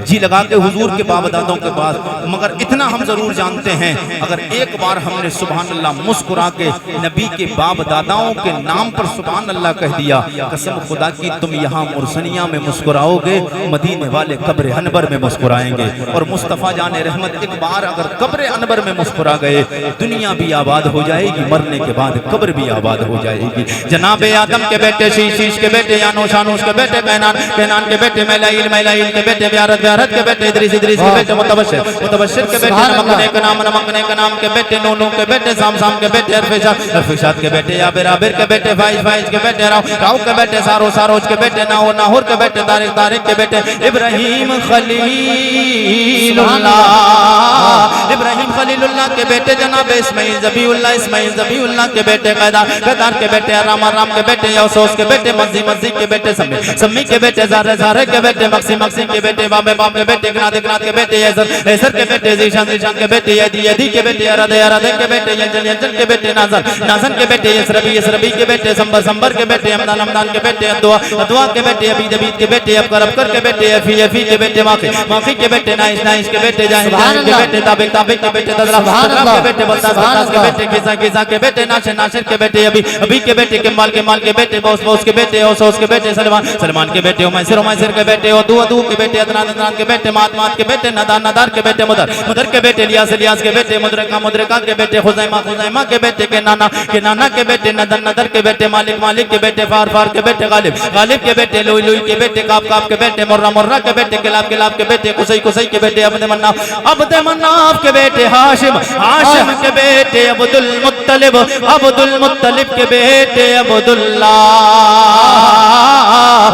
جی لگا کے حضور کے باپ دادوں کے پاس. مگر اتنا ہم ضرور جانتے ہیں اگر ایک بار ہم نے سبحان اللہ مسکرا کے نبی کے باپ داداؤں کے نام پر سبحان اللہ کہہ دیا, قسم خدا کی تم یہاں مرسنیہ میں مسکراؤ گے, مدینے والے قبر انور میں مسکرائیں گے. اور مصطفیٰ جان رحمت ایک بار اگر قبر انور میں مسکرا گئے, دنیا بھی آباد ہو جائے گی, مرنے کے بعد قبر بھی آباد ہو جائے گی. جناب آدم کے بیٹے شیش, شیش کے بیٹے یانوش, یانوش کے بیٹے کینان, کینان کے بیٹے میلائیل, میلائیل کے بیٹے بیارت, بیارت کے بیٹے ادریس, ادریس کے بیٹے متبشر, متبشر کے بیٹے نمکنے کا نام, نمکنے کا نام کے بیٹے نونو کے بیٹے سام, سام کے بیٹے عرفشاد, عرفشاد کے بیٹے عابر, عابر کے بیٹے فائز, فائز کے بیٹے راو, راو کے بیٹے سارو, ساروج کے بیٹے ناہور, ناہور کے بیٹے طارق, طارق کے بیٹے ابراہیم خلیل اللہ, ابراہیم خلیل اللہ کے بیٹے جناب اسماعیل ذبیح اللہ, اسماعیل ذبیح اللہ کے بیٹے قیدار, قیدار کے بیٹے ارام, ارام کے بیٹے یوسوس کے بیٹے مزی, مزی کے بیٹے سمی, سمی کے بیٹے زارے, زارے کے بیٹے مقسی, مقسی کے بیٹے باب, باب کے بیٹے گناد, گناد کے بیٹے یزر, یزر کے بیٹے زیشان, زیشان کے بیٹے یدی, یدی کے بیٹے ارد, ارد کے بیٹے ینجل, ینجل کے بیٹے نازن, نازن کے بیٹے یسربی, یسربی کے بیٹے سمبر, سمبر کے بیٹے امدان, امدان کے بیٹے ادوا, ادوا کے بیٹے عبید, عبید کے بیٹے ابکر, ابکر کے بیٹے افی, افی کے بیٹے ماخی, ماخی کے بیٹے نائش, نائش کے بیٹے جاہد, جاہد کے بیٹے تابق, تابق کے بیٹے تدرا, تدرا کے بیٹے بلتاز, بلتاز کے بیٹے گزا, گزا کے بیٹے ناشر, ناشر کے بیٹے ابی, ابی کے بیٹے کمال, کمال کے بیٹے بوس, بوس کے بیٹے اوسوس کے بیٹے سلمان, سلمان کے بیٹے امیسر, امیسر کے بیٹے ادو, ادو کے بیٹے ادنان, ادنان کے بیٹے مات, مات کے بیٹے ندار, ندار کے بیٹے مدر, مدر کے بیٹے لیاس, لیاس کے بیٹے مدرکہ, مدرکہ کے بیٹے خزیمہ, خزیمہ کے بیٹے کے نانا, کے نانا کے بیٹے ندر, ندر کے بیٹے مالک, مالک کے بیٹے فار, فار کے بیٹے غالب, غالب کے بیٹے لوئی, لوئی کے بیٹے کاف, کاف کے بیٹے مرہ, مرہ کے بیٹے کلاب, کلاب کے بیٹے قصی, قصی کے بیٹے عبد مناف, عبد مناف کے بیٹے ہاشم, ہاشم کے بیٹے عبد المطلب, عبد المطلب کے بیٹے عبد اللہ,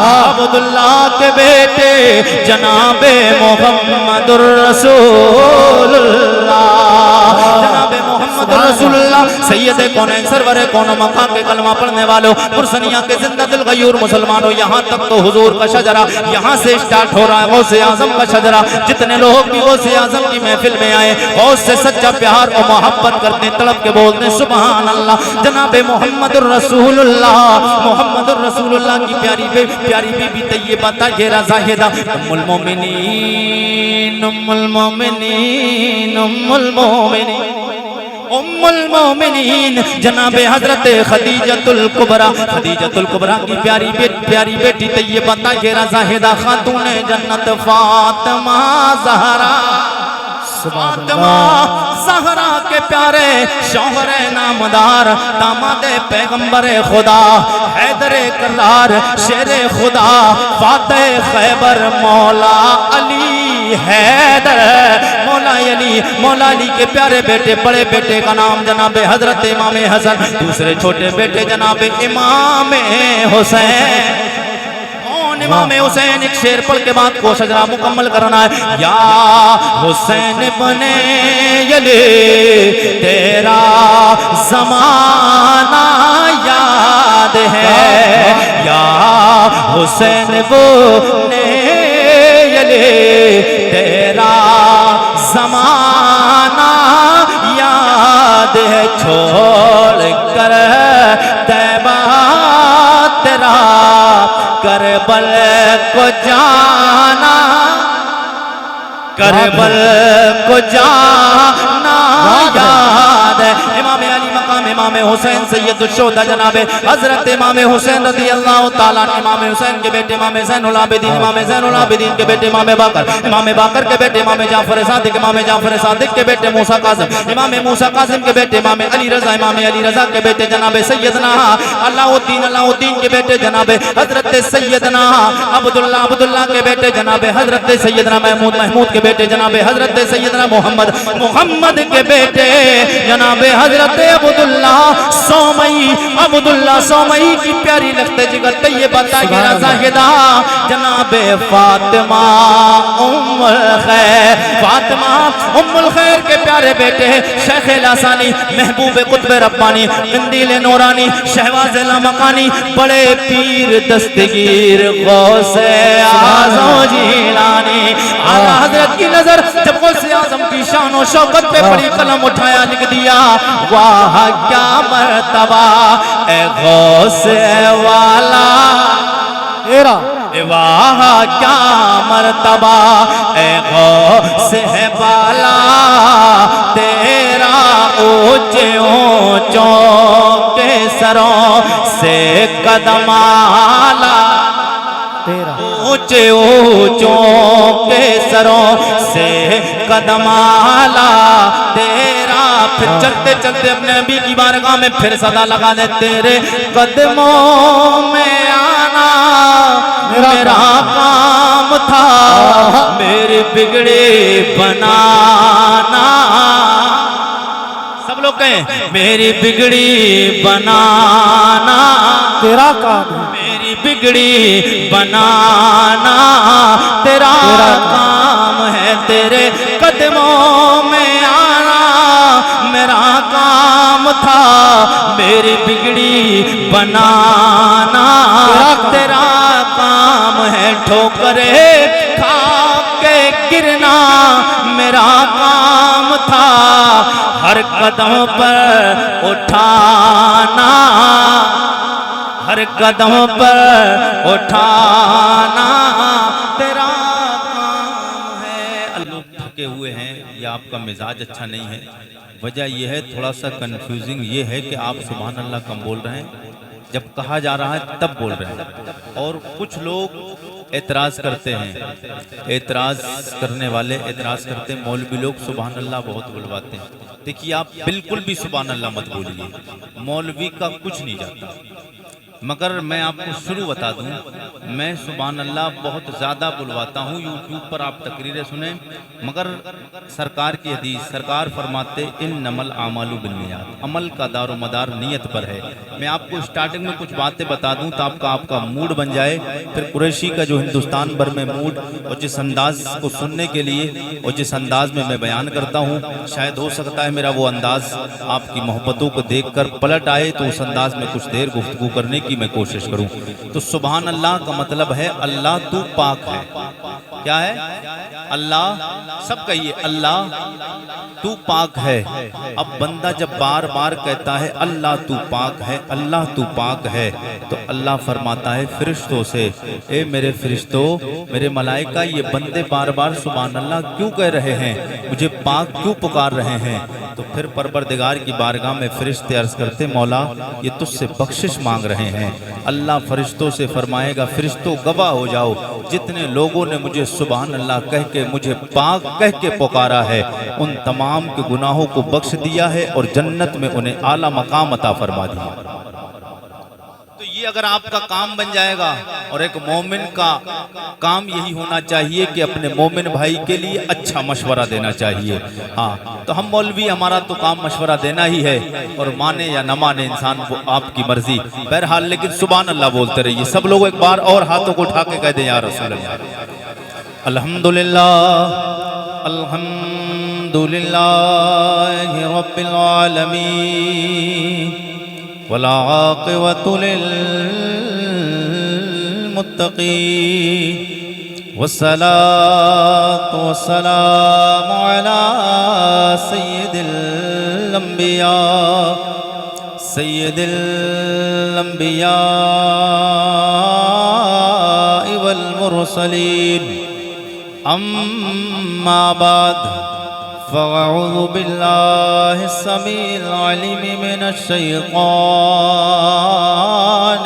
عبد اللہ کے بیٹے جناب محمد الرسول اللہ, جناب محمد الرسول اللہ سید کونین سرور کون مقام کے کلمہ پڑھنے والوں, پرسنیہ کے زندہ دل غیور مسلمانوں, یہاں تک تو حضور کا شجرہ یہاں سے سٹارٹ ہو رہا ہے, غوث اعظم کا شجرہ. جتنے لوگ بھی غوث اعظم کی محفل میں آئے, غوث سے سچا پیار اور محبت کرتے, تڑپ کے بولتے سبحان اللہ. جناب محمد الرسول اللہ, محمد الرسول اللہ کی پیاری بے, پیاری بی بی طیبہ طاہرہ زاہدہ, ام المومنین, ام المومنین, ام المومنین, ام المومنین جناب حضرت خدیجۃ الکبریٰ, خدیجۃ الکبریٰ کی پیاری پیاری بیٹی طیبہ طاہرہ زاہدہ, خاتون جنت فاطمہ زہرا, فاطمہ زہرا کے پیارے شوہر نامدار, داماد پیغمبر خدا, حیدر کرار, شیر خدا, فاتح خیبر, مولا علی حیدر, مولا علی, مولا علی کے پیارے بیٹے, بڑے بیٹے کا نام جناب حضرت امام حسن, دوسرے چھوٹے بیٹے جناب امام حسین. امام حسین ایک شعر پڑھ کے بعد کو شجرہ مکمل کرنا ہے. یا حسین بنے یلی تیرا زمانہ یاد ہے, یا حسین بنے یلی تیرا زمانہ یاد ہے, چھوڑ کر طیبہ تیرا کربل کو جانا, کربل کو جانا یاد ہے. امام علی مقام امام حسین سید الشہداء جناب حضرت امام حسین رضی اللہ تعالیٰ, امام حسین کے بیٹے امام زین العابدین, امام زین العابدین کے بیٹے امام باقر, امام باقر کے بیٹے امام جعفر صادق, امام جعفر صادق کے بیٹے موسیٰ قاسم, امام موسیٰ قاسم کے بیٹے امام علی رضا, امام علی رضا کے بیٹے جناب سیدنا علاء الدین, علاء الدین کے بیٹے جناب حضرت سیدنا عبداللہ, عبداللہ کے بیٹے جناب حضرت سیدنا محمود, محمود کے بیٹے جناب حضرت سیدنا محمد, محمد کے بیٹے جناب حضرت عبداللہ سومئی, عبداللہ سومئی کی پیاری لخت جگر طیبہ طاہرہ زاہدہ, جناب فاطمہ ام الخیر, فاطمہ ام الخیر کے پیارے بیٹے شیخ لاسانی, محبوب قطب ربانی, قندیل نورانی, شہواز لامکانی, بڑے پیر دستگیر غوث اعظم جیلانی. اعلیٰ حضرت کی نظر جب غوث اعظم کی شان و شوکت پہ پڑی, قلم اٹھایا لکھ دیا واہ کیا مرتبہ اے غوث والا, تیرا واہ کیا مرتبہ اے غوث ہے بالا تیرا اونچے اونچوں کے سروں سے قدم آلا تیرا اونچے اونچوں کے سروں سے قدم آلا تیرا پھر چلتے چلتے اپنے نبی کی بارگاہ میں پھر صدا لگا دے تیرے قدموں میں آنا میرا کام تھا میری بگڑی بنانا سب لوگ کہیں میری بگڑی بنانا تیرا کام ہے میری بگڑی بنانا تیرا کام ہے تیرے قدموں میں آنا میرا کام تھا میری بگڑی بنانا تیرا کام ہے ٹھوکرے کھا کے گرنا میرا کام تھا ہر قدم پر اٹھانا ہر قدم پر اٹھانا تیرا کام ہے اللہ تھکے ہوئے ہیں یا آپ کا مزاج اچھا نہیں ہے وجہ یہ ہے تھوڑا سا کنفیوزنگ یہ ہے کہ آپ سبحان اللہ کم بول رہے ہیں جب کہا جا رہا ہے تب بول رہے ہیں اور کچھ لوگ اعتراض کرتے ہیں اعتراض کرنے والے اعتراض کرتے ہیں مولوی لوگ سبحان اللہ بہت بلواتے ہیں دیکھیے آپ بالکل بھی سبحان اللہ مت بولیے مولوی کا کچھ نہیں جاتا مگر میں آپ کو شروع بتا دوں میں سبحان اللہ بہت زیادہ بلواتا ہوں یوٹیوب پر آپ تقریریں سنیں مگر سرکار کی حدیث سرکار فرماتے انما الاعمال بالنیات عمل کا دار و مدار نیت پر ہے میں آپ کو سٹارٹنگ میں کچھ باتیں بتا دوں تو آپ کا موڈ بن جائے پھر قریشی کا جو ہندوستان بھر میں موڈ اور جس انداز کو سننے کے لیے اور جس انداز میں بیان کرتا ہوں شاید ہو سکتا ہے میرا وہ انداز آپ کی محبتوں کو دیکھ کر پلٹ آئے تو اس انداز میں کچھ دیر گفتگو کرنے کی میں کوشش کروں تو سبحان اللہ کا مطلب ہے اللہ تو پاک ہے کیا ہے اللہ سب کہیے اللہ تو پاک ہے اب بندہ جب بار بار کہتا ہے اللہ تو پاک ہے اللہ تو پاک ہے تو اللہ فرماتا ہے فرشتوں سے اے میرے فرشتوں میرے ملائکہ یہ بندے بار بار سبحان اللہ کیوں کہہ رہے ہیں مجھے پاک کیوں پکار رہے ہیں تو پھر پروردگار کی بارگاہ میں فرشتے عرض کرتے مولا یہ تجھ سے بخشش مانگ رہے ہیں اللہ فرشتوں سے فرمائے گا فرشتوں گواہ ہو جاؤ جتنے لوگوں نے مجھے سبحان اللہ کہہ کے مجھے پاک کہہ کے پکارا ہے ان تمام کے گناہوں کو بخش دیا ہے اور جنت میں انہیں اعلیٰ مقام عطا فرما دیا تو یہ اگر آپ کا کام بن جائے گا اور ایک مومن کا کام یہی ہونا چاہیے کہ اپنے مومن بھائی کے لیے اچھا مشورہ دینا چاہیے ہاں تو ہم مولوی ہمارا تو کام مشورہ دینا ہی ہے اور مانے یا نہ مانے انسان وہ آپ کی مرضی بہرحال لیکن سبحان اللہ بولتے رہیے سب لوگ ایک بار اور ہاتھوں کو اٹھا کے کہہ دیں یا رسول اللہ الحمدللہ الحمدللہ رب العالمین والعاقبة للمتقين والصلاة والسلام على سيد الأنبياء والمرسلين أما بعد فأعوذ بالله السميع العليم من الشيطان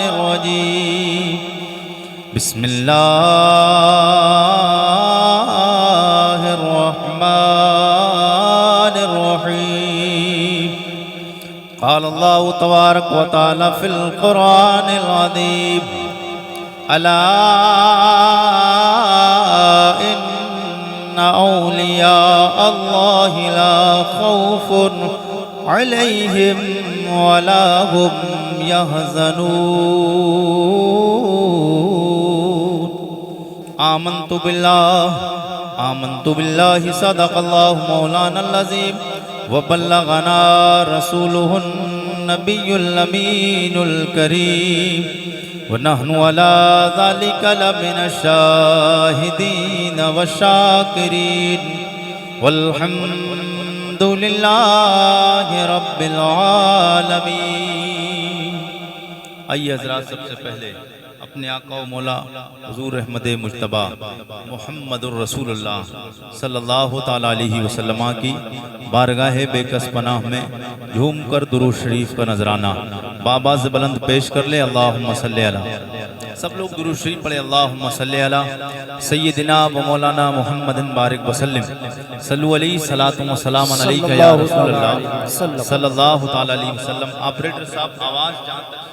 الرجيم بسم الله الرحمن الرحيم قال الله تبارك وتعالى في القرآن العظيم ألا إن أولياء الله لا خوف عليهم ولا هم يحزنون آمنت بالله صدق الله مولانا العظيم وبلغنا رسوله النبي الأمين الكريم ونحن على ذلك لمن الشاهدين والشاكرين والحمد لله رب العالمين آئیے حضرات سب سے پہلے اپنے آقا و مولا حضور احمد مجتبی محمد الرسول اللہ صلی اللہ تعالیٰ علیہ وسلم کی بارگاہ بے کس پناہ میں جھوم کر درود شریف کا نذرانہ بآواز بلند پیش کر لے۔ اللہم صلی علی، سب لوگ درود شریف پڑھے۔ اللہم صلی علی سیدنا و مولانا محمد بارک وسلم، صلو علیہ صلاۃ و سلام علیکہ یا رسول اللہ صلی اللہ تعالیٰ علیہ وسلم۔ آپریٹر صاحب آواز جہاں تک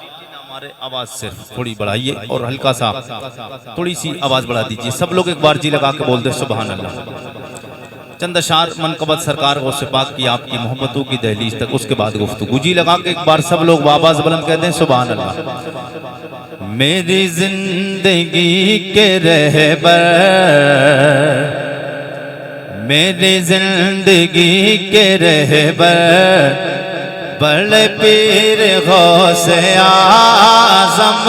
ہمارے آواز صرف تھوڑی بڑھائیے اور ہلکا سا تھوڑی سی آواز بڑھا دیجئے۔ سب لوگ ایک بار جی لگا کے بول دے سبحان اللہ۔ چند اشعار منقبت سرکار غوث پاک کی آپ کی محبتوں کی دہلیز تک، اس کے بعد گفتگو۔ جی لگا کے ایک بار سب لوگ آواز بلند کہتے ہیں سبحان اللہ۔ میری زندگی کے رہبر، میری زندگی کے رہبر، بڑے پیر غوث اعظم،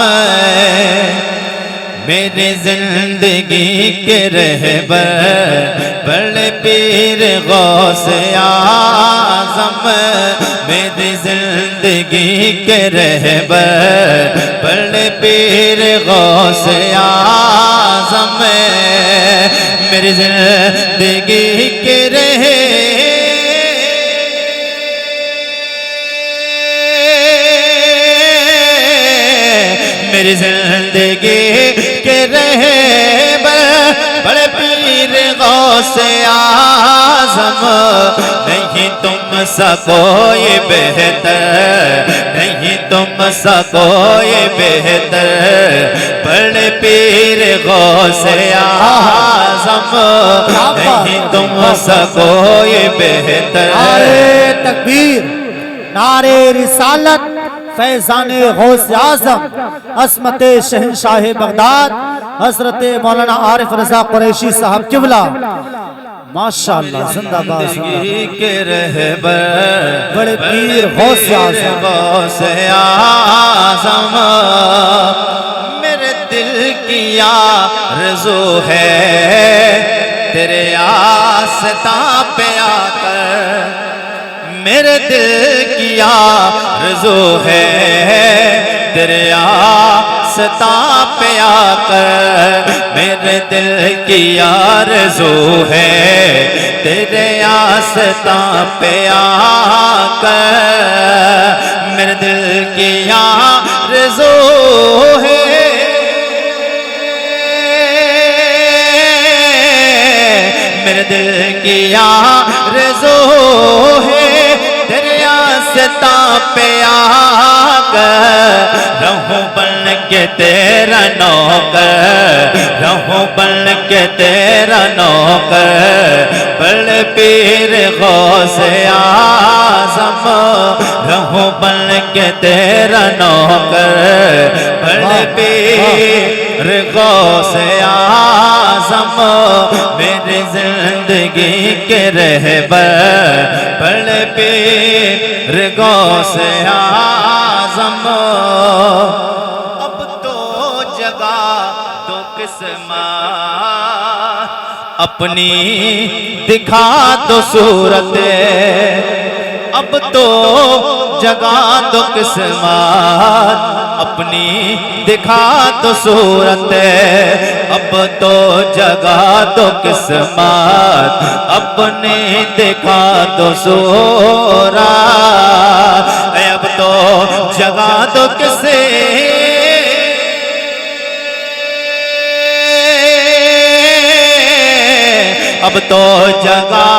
میری زندگی کے رہبر، بڑے پیر غوث اعظم، میری زندگی کے رہبر، بڑے پیر غوث اعظم، میری زندگی کے رہبر، میری زندگی کے رہبر، بڑے پیر غوث اعظم، نہیں تم سا کوئی بہتر، نہیں تم سا کوئی بہتر، بڑے پیر غوث اعظم، نہیں تم سا کوئی بہتر۔ نعرے تکبیر، نعرے رسالت، فیضان غوث اعظم، عصمت شہنشاہ بغداد حضرت مولانا عارف رضا قریشی صاحب قبلہ، ماشاءاللہ زندہ باد۔ زندگی کے رہبر، بڑے پیر غوث اعظم، غوث اعظم، میرے دل کی آرزو ہے تیرے آستاں پہ آ کر، میرے دل کی آرزو ہے تیرے آستاں پہ آ کر، میرے دل کی آرزو ہے تیرے آستاں پہ آ کر، میرے دل کی آرزو ہے، میرے دل کی آرزو ہے تیرے آستاں پہ آ کر، رہوں بن کے تیرا نوکر، رہوں بن کے تیرا نوکر، بڑے پیر غوث اعظم، رہوں بن کے تیرا نوکر، بڑے پیر غوث اعظم، میری زندگی کے رہبر، بڑے پیر غوث اعظم، اب تو جگہ دو قسمت اپنی دکھا دو صورت، اب تو جگہ دو قسمت اپنی دکھا دو صورت، اب تو جگہ دو قسمت اپنی دکھا دو صورت، اب تو جگہ دو کسے، اب تو جگہ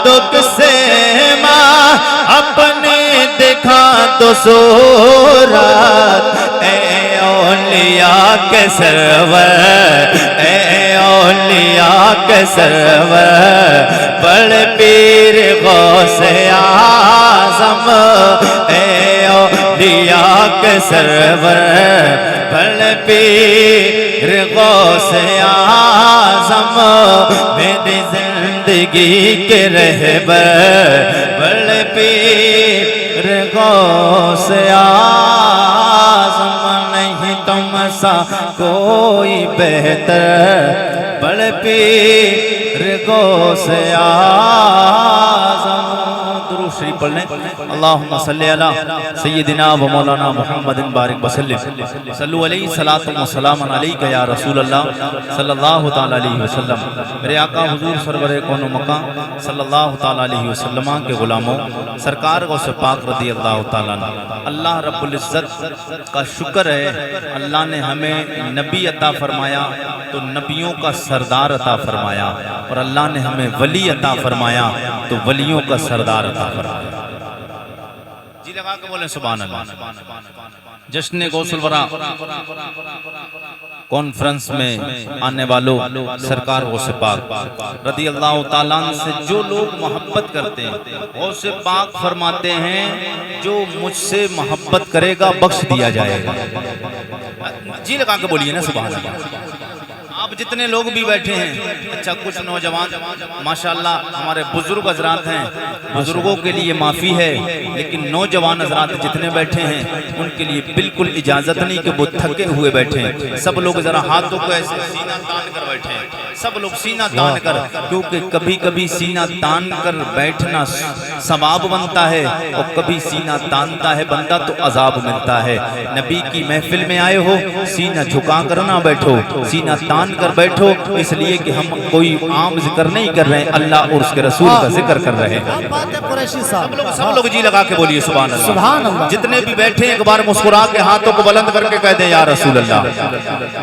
دو کسے ماں اپنی دکھا دو صورت، اے اولیاء کے سرور، اے اولیاء کے سرور، بڑے پیر غوث اعظم، اے اولیاء کے سرور، بڑے پیر غوث اعظم، میری زندگی کے رہبر، بڑے پیر غوث اعظم، نہیں تم سا کوئی بہتر، بڑے پیر غوث اعظم۔ درود شریف پڑھ لیں. اللہم صلی علی سیدنا و مولانا محمد بارک وسلم. صلو علیہ صلاۃ و سلام علیک یا رسول اللہ صلی اللہ تعالی علیہ وسلم. میرے آقا حضور سرور کون و مکان صلی اللہ تعالی علیہ وسلم کے غلاموں، سرکار غوث پاک رضی اللہ تعالیٰ عنہ، اللہ رب العزت کا شکر ہے اللہ نے ہمیں نبی عطا فرمایا تو نبیوں کا سردار عطا فرمایا، اور اللہ نے ہمیں ولی عطا فرمایا تو ولیوں کا سردار عطا فرمایا. جی لگا کے بولیں سبحان اللہ. جشن غوث الورا کانفرنس میں آنے والوں، سرکار غوث پاک رضی اللہ تعالیٰ عنہ سے جو لوگ محبت کرتے ہیں، غوث پاک فرماتے ہیں جو مجھ سے محبت کرے گا بخش دیا جائے گا. جی لگا کے بولیے نا سبحان اللہ. آپ جتنے لوگ بھی بیٹھے ہیں، اچھا کچھ نوجوان ماشاءاللہ ہمارے بزرگ حضرات ہیں، بزرگوں کے لیے معافی ہے، لیکن نوجوان حضرات جتنے بیٹھے ہیں ان کے لیے بالکل اجازت نہیں کہ وہ تھکے ہوئے بیٹھے ہیں. سب لوگ ذرا ہاتھوں کو ایسے سینہ تان کر بیٹھے ہیں، سب لوگ سینہ تان کر، کیونکہ کبھی کبھی سینہ تان کر بیٹھنا ثواب بنتا ہے اور کبھی سینہ تانتا ہے بندہ تو عذاب ملتا ہے. نبی کی محفل میں آئے ہو، سینہ جھکا کر نہ بیٹھو، سینہ تان کر بیٹھو، اس لیے کہ ہم کوئی عام ذکر نہیں کر رہے ہیں، اللہ اور اس کے رسول کا ذکر کر رہے ہیں. سب لوگ جی لگا کے بولیے سبحان اللہ. سبحان اللہ. جتنے بھی بیٹھے ہیں ایک بار مسکرا کے ہاتھوں کو بلند کر کے کہہ دیں یا رسول اللہ.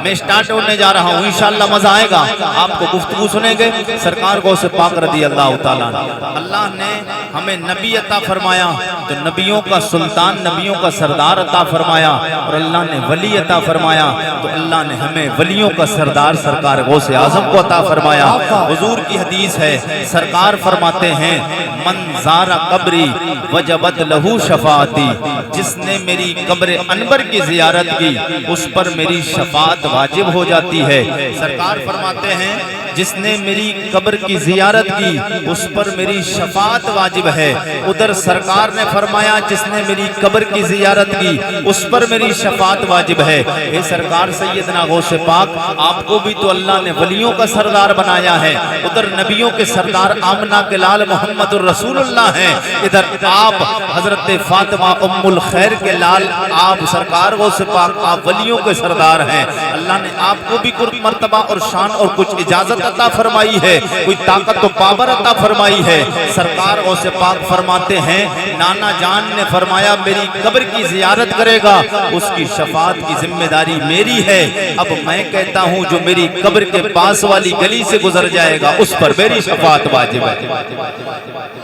میں سٹارٹ ہونے جا رہا ہوں، انشاءاللہ مزہ آئے گا. آپ کو گفتگو سنیں گے سرکار غوث پاک رضی اللہ تعالیٰ عنہ. اللہ نے ہمیں نبی عطا فرمایا تو نبیوں کا سلطان، نبیوں کا سردار عطا فرمایا، اور اللہ نے ولی عطا فرمایا تو اللہ نے ہمیں ولیوں کا سردار سرکار غوث اعظم کو عطا فرمایا. حضور کی حدیث ہے، سرکار فرماتے ہیں من زار قبری وجبت لہو شفاعتی، جس نے میری قبر انور کی زیارت کی اس پر میری شفاعت واجب ہو جاتی ہے. سرکار فرماتے ہیں جس نے میری قبر کی زیارت کی اس پر میری شفاعت واجب ہے. ادھر سرکار نے فرمایا جس نے میری قبر کی زیارت کی اس پر میری شفاعت واجب ہے. اے سرکار سیدنا غوث پاک، آپ کو بھی تو اللہ نے ولیوں کا سردار بنایا ہے. ادھر نبیوں کے سردار آمنہ کے لال محمد الرسول اللہ ہیں، ادھر آپ حضرت فاطمہ ام الخیر کے لال، آپ سرکار غوث پاک آپ ولیوں کے سردار ہیں. اللہ نے آپ کو بھی کچھ مرتبہ اور شان اور کچھ اجازت عطا فرمائی ہے، کوئی طاقت و پاور عطا فرمائی ہے. سرکار غوث پاک فرماتے ہیں نانا جان نے فرمایا میری قبر کی زیارت کرے گا اس کی شفاعت کی ذمہ داری میری ہے. اب میں کہتا ہوں جو میری قبر کے پاس والی گلی سے گزر جائے گا اس پر میری شفاعت واجب ہے،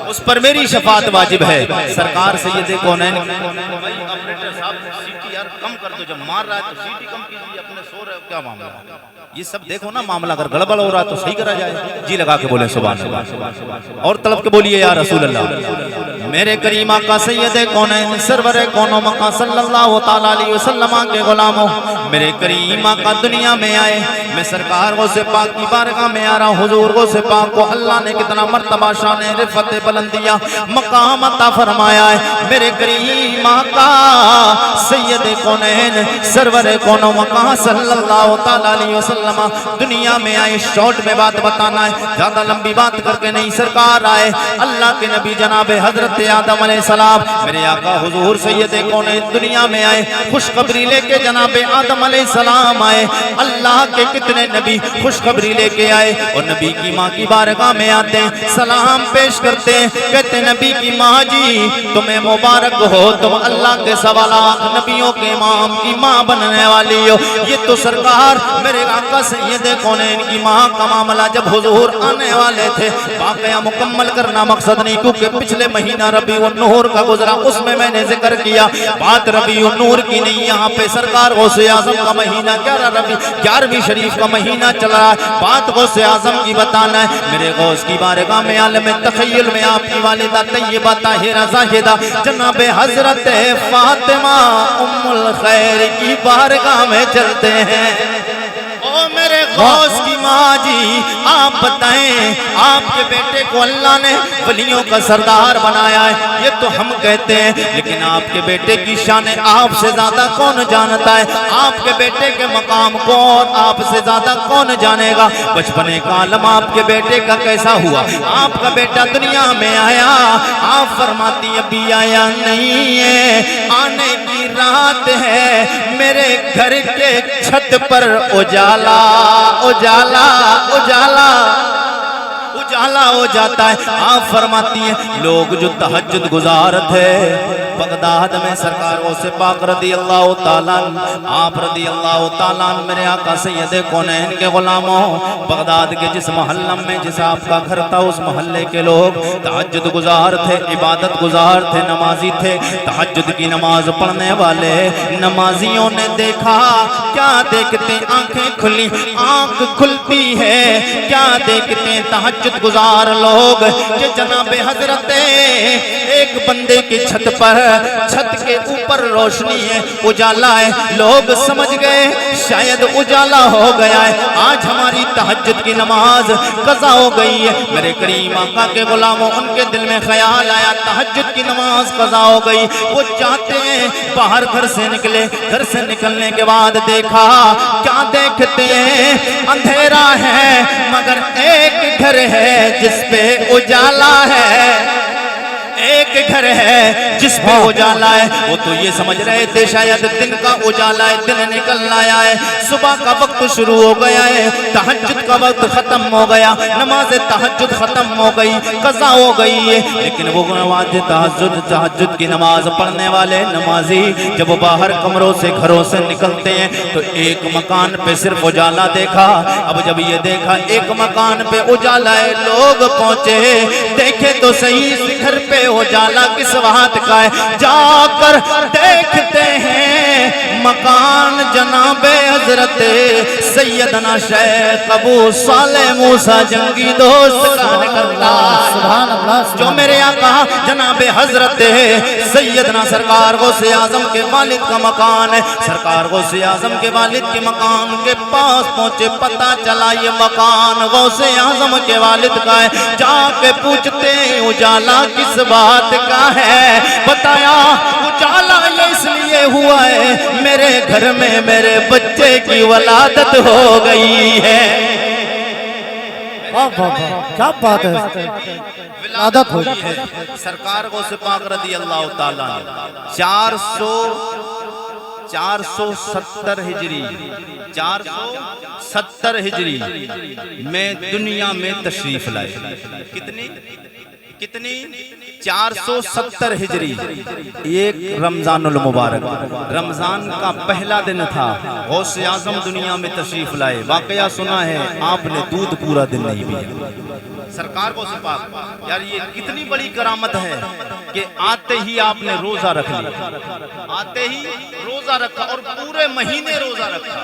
اس پر میری شفاعت واجب ہے. سرکار سید کونین سیٹی یار کم کر دو، جب مار رہا ہے تو سیٹی کم کیجیے، اپنے سو رہے ہو کیا معاملہ ہے؟ یہ سب دیکھو نا معاملہ اگر گڑبڑ ہو رہا ہے تو صحیح کرا جائے. جی لگا کے بولیں سبحان اللہ، اور طلب کے بولیے یا رسول اللہ. میرے کریم آقا سید کونین سرور کون و مکان صلی اللہ تعالیٰ علیہ وسلم کے غلاموں، میرے کریم آقا دنیا میں آئے، میں سرکار غوث پاک کی بارگاہ میں آ رہا ہوں. حضور غوث پاک کو اللہ نے کتنا مرتبہ شان رفعت بلندیاں مقام عطا فرمایا ہے. میرے کریم آقا سید کونین سرور کون و مکان صلی اللہ تعالیٰ علیہ وسلم دنیا میں آئے. شارٹ میں بات بتانا ہے، زیادہ لمبی بات کر کے نہیں. سرکار آئے، اللہ کے نبی جناب حضرت آدم علیہ السلام، میرے آقا حضور سید کونین دنیا میں آئے، خوشخبری لے کے جناب آدم علیہ السلام آئے. اللہ کے کتنے نبی خوشخبری لے کے آئے اور نبی کی ماں کی بارگاہ میں آتے ہیں، سلام پیش کرتے ہیں، کہتے ہیں نبی کی ماں جی تمہیں مبارک ہو، تم اللہ کے سوالات نبیوں کے امام کی ماں بننے والی ہو. یہ تو سرکار میرے آقا سید کونین کی ماں کا معاملہ جب حضور آنے والے تھے، واقعہ مکمل کرنا مقصد نہیں کیونکہ پچھلے مہینہ ربیع النور کا گزرا، اس میں میں نے ذکر کیا. بات ربیع النور کی نہیں، یہاں پہ سرکار غوث اعظم کا مہینہ 11ویں شریف کا مہینہ چل رہا ہے. بات غوث اعظم کی بتانا ہے. میرے غوث کی بارگاہ میں عالم تخیل میں آپ کی والدہ طیبہ طاہرہ زاہدہ جناب حضرت فاطمہ ام الخیر کی بارگاہ میں چلتے ہیں. او میرے غوث کی ماں جی آپ بتائیں آپ کے بیٹے کو اللہ نے ولیوں کا سردار بنایا ہے یہ تو ہم کہتے ہیں، لیکن آپ کے بیٹے کی شان آپ سے زیادہ کون جانتا ہے؟ آپ کے بیٹے کے مقام کو اور آپ سے زیادہ کون جانے گا؟ بچپنے کا عالم آپ کے بیٹے کا کیسا ہوا؟ آپ کا بیٹا دنیا میں آیا، آپ فرماتی ابھی آیا نہیں ہے، آنے کی رات ہے، میرے گھر کے چھت پر اجالا اجالا اجالا اجالا ہو جاتا ہے۔ آپ فرماتی ہیں لوگ جو تہجد گزار تھے بغداد میں سرکار غوث پاک رضی اللہ تعالیٰ آپ رضی اللہ تعالیٰ میرے آقا سید کونین کے غلاموں، بغداد کے جس محلہ میں جس آپ کا گھر تھا اس محلے کے لوگ تہجد گزار تھے، عبادت گزار تھے، نمازی تھے۔ تہجد کی نماز پڑھنے والے نمازیوں نے دیکھا، کیا دیکھتے؟ آنکھیں کھلی، آنکھ کھلتی ہے، کیا دیکھتے ہیں تہجد گزار لوگ کہ جناب حضرت ایک بندے کی چھت پر، چھت کے اوپر روشنی ہے، اجالا ہے، لوگ سمجھ گئے شاید اجالا ہو گیا ہے، آج ہماری تہجد کی نماز قضا ہو گئی ہے۔ میرے کریم آقا کے غلاموں ان کے دل میں خیال آیا تہجد کی نماز قضا ہو گئی، وہ چاہتے ہیں باہر گھر سے نکلے، گھر سے نکلنے کے بعد دیکھا، کیا دیکھتے ہیں؟ اندھیرا ہے مگر ایک گھر ہے جس پہ اجالا ہے، ایک گھر ہے جس پہ اجالا ہے۔ وہ تو یہ سمجھ رہے تھے شاید دن کا اجالا ہے، دن نکل آیا ہے، صبح کا وقت شروع ہو گیا ہے، تہجد کا وقت ختم ہو گیا، نماز تہجد ختم ہو گئی، قضا ہو گئی ہے۔ لیکن وہ نماز تہجد کی نماز پڑھنے والے نمازی جب باہر کمروں سے گھروں سے نکلتے ہیں تو ایک مکان پہ صرف اجالا دیکھا۔ اب جب یہ دیکھا ایک مکان پہ اجالا ہے، لوگ پہنچے، دیکھے تو صحیح گھر پہ اجالا کس بات کا ہے؟ جا کر دیکھتے ہیں مکان جناب حضرت سیدنا شیخ ابو صالح موسیٰ جنگی دوست کا نکلتا ہے، جو میرے آقا جناب حضرت سیدنا سرکار غوث اعظم کے والد کا مکان ہے۔ سرکار غوث اعظم کے والد کے مکان کے پاس پہنچے، پتہ چلا یہ مکان غوث اعظم کے والد کا ہے۔ جا کے پوچھتے ہیں اجالا کس بات کا ہے؟ بتایا اجالا یہ اس لیے ہوا ہے میرے گھر میں میرے بچے کی ولادت ہو گئی ہے۔ کیا بات ہے، ولادت ہو گئی ہے۔ سرکار غوث پاک رضی اللہ تعالیٰ 470 ہجری 470 ہجری میں دنیا میں تشریف لائے۔ کتنی 470 ہجری، ایک رمضان المبارک، رمضان کا پہلا دن تھا، غوث اعظم دنیا میں تشریف لائے۔ واقعہ سنا ہے آپ نے دودھ پورا دن نہیں پیا۔ سرکار غوث پاک، یار یہ کتنی بڑی کرامت ہے کہ آتے ہی آپ نے روزہ رکھ لیا، آتے ہی روزہ رکھا اور پورے مہینے روزہ رکھا۔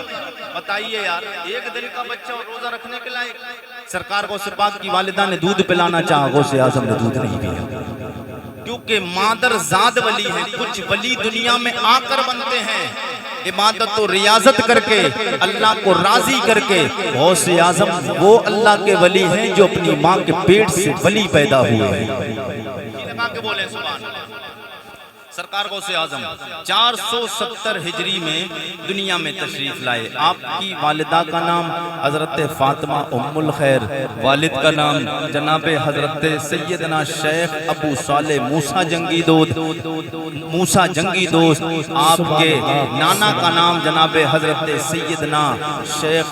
بتائیے یار ایک دن کا بچہ روزہ رکھنے کے لائق؟ سرکار غوث پاک کی والدہ نے دودھ پلانا چاہا، غوث اعظم نے دودھ نہیں پیا، کیونکہ مادر زاد ولی ہے۔ کچھ ولی دنیا میں آ کر بنتے ہیں، عبادت و ریاضت کر کے، اللہ کو راضی کر کے۔ غوث اعظم وہ اللہ کے ولی ہیں جو اپنی ماں کے پیٹ سے ولی پیدا ہوئے ہیں۔ لگا کے بولیں سبحان اللہ۔ سرکار غوث اعظم 470 ہجری میں دنیا میں تشریف لائے۔ آپ کی والدہ کا نام حضرت فاطمہ ام الخیر، والد کا نام جناب حضرت سیدنا شیخ ابو صالح موسیٰ جنگی دوست، آپ کے نانا کا نام جناب حضرت سیدنا شیخ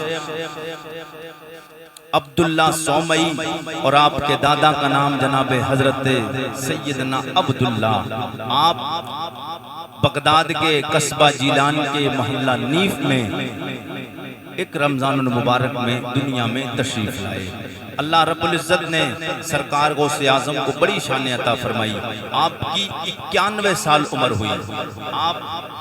عبداللہ سومئی، اور آپ کے دادا کا نام جناب حضرت سیدنا عبداللہ۔ آپ بغداد کے قصبہ جیلان کے محلہ نیف میں ایک رمضان المبارک میں دنیا میں تشریف لائے۔ اللہ رب العزت نے سرکار غوث اعظم کو بڑی شان عطا فرمائی. آپ کی 91 سال عمر ہوئی. آپ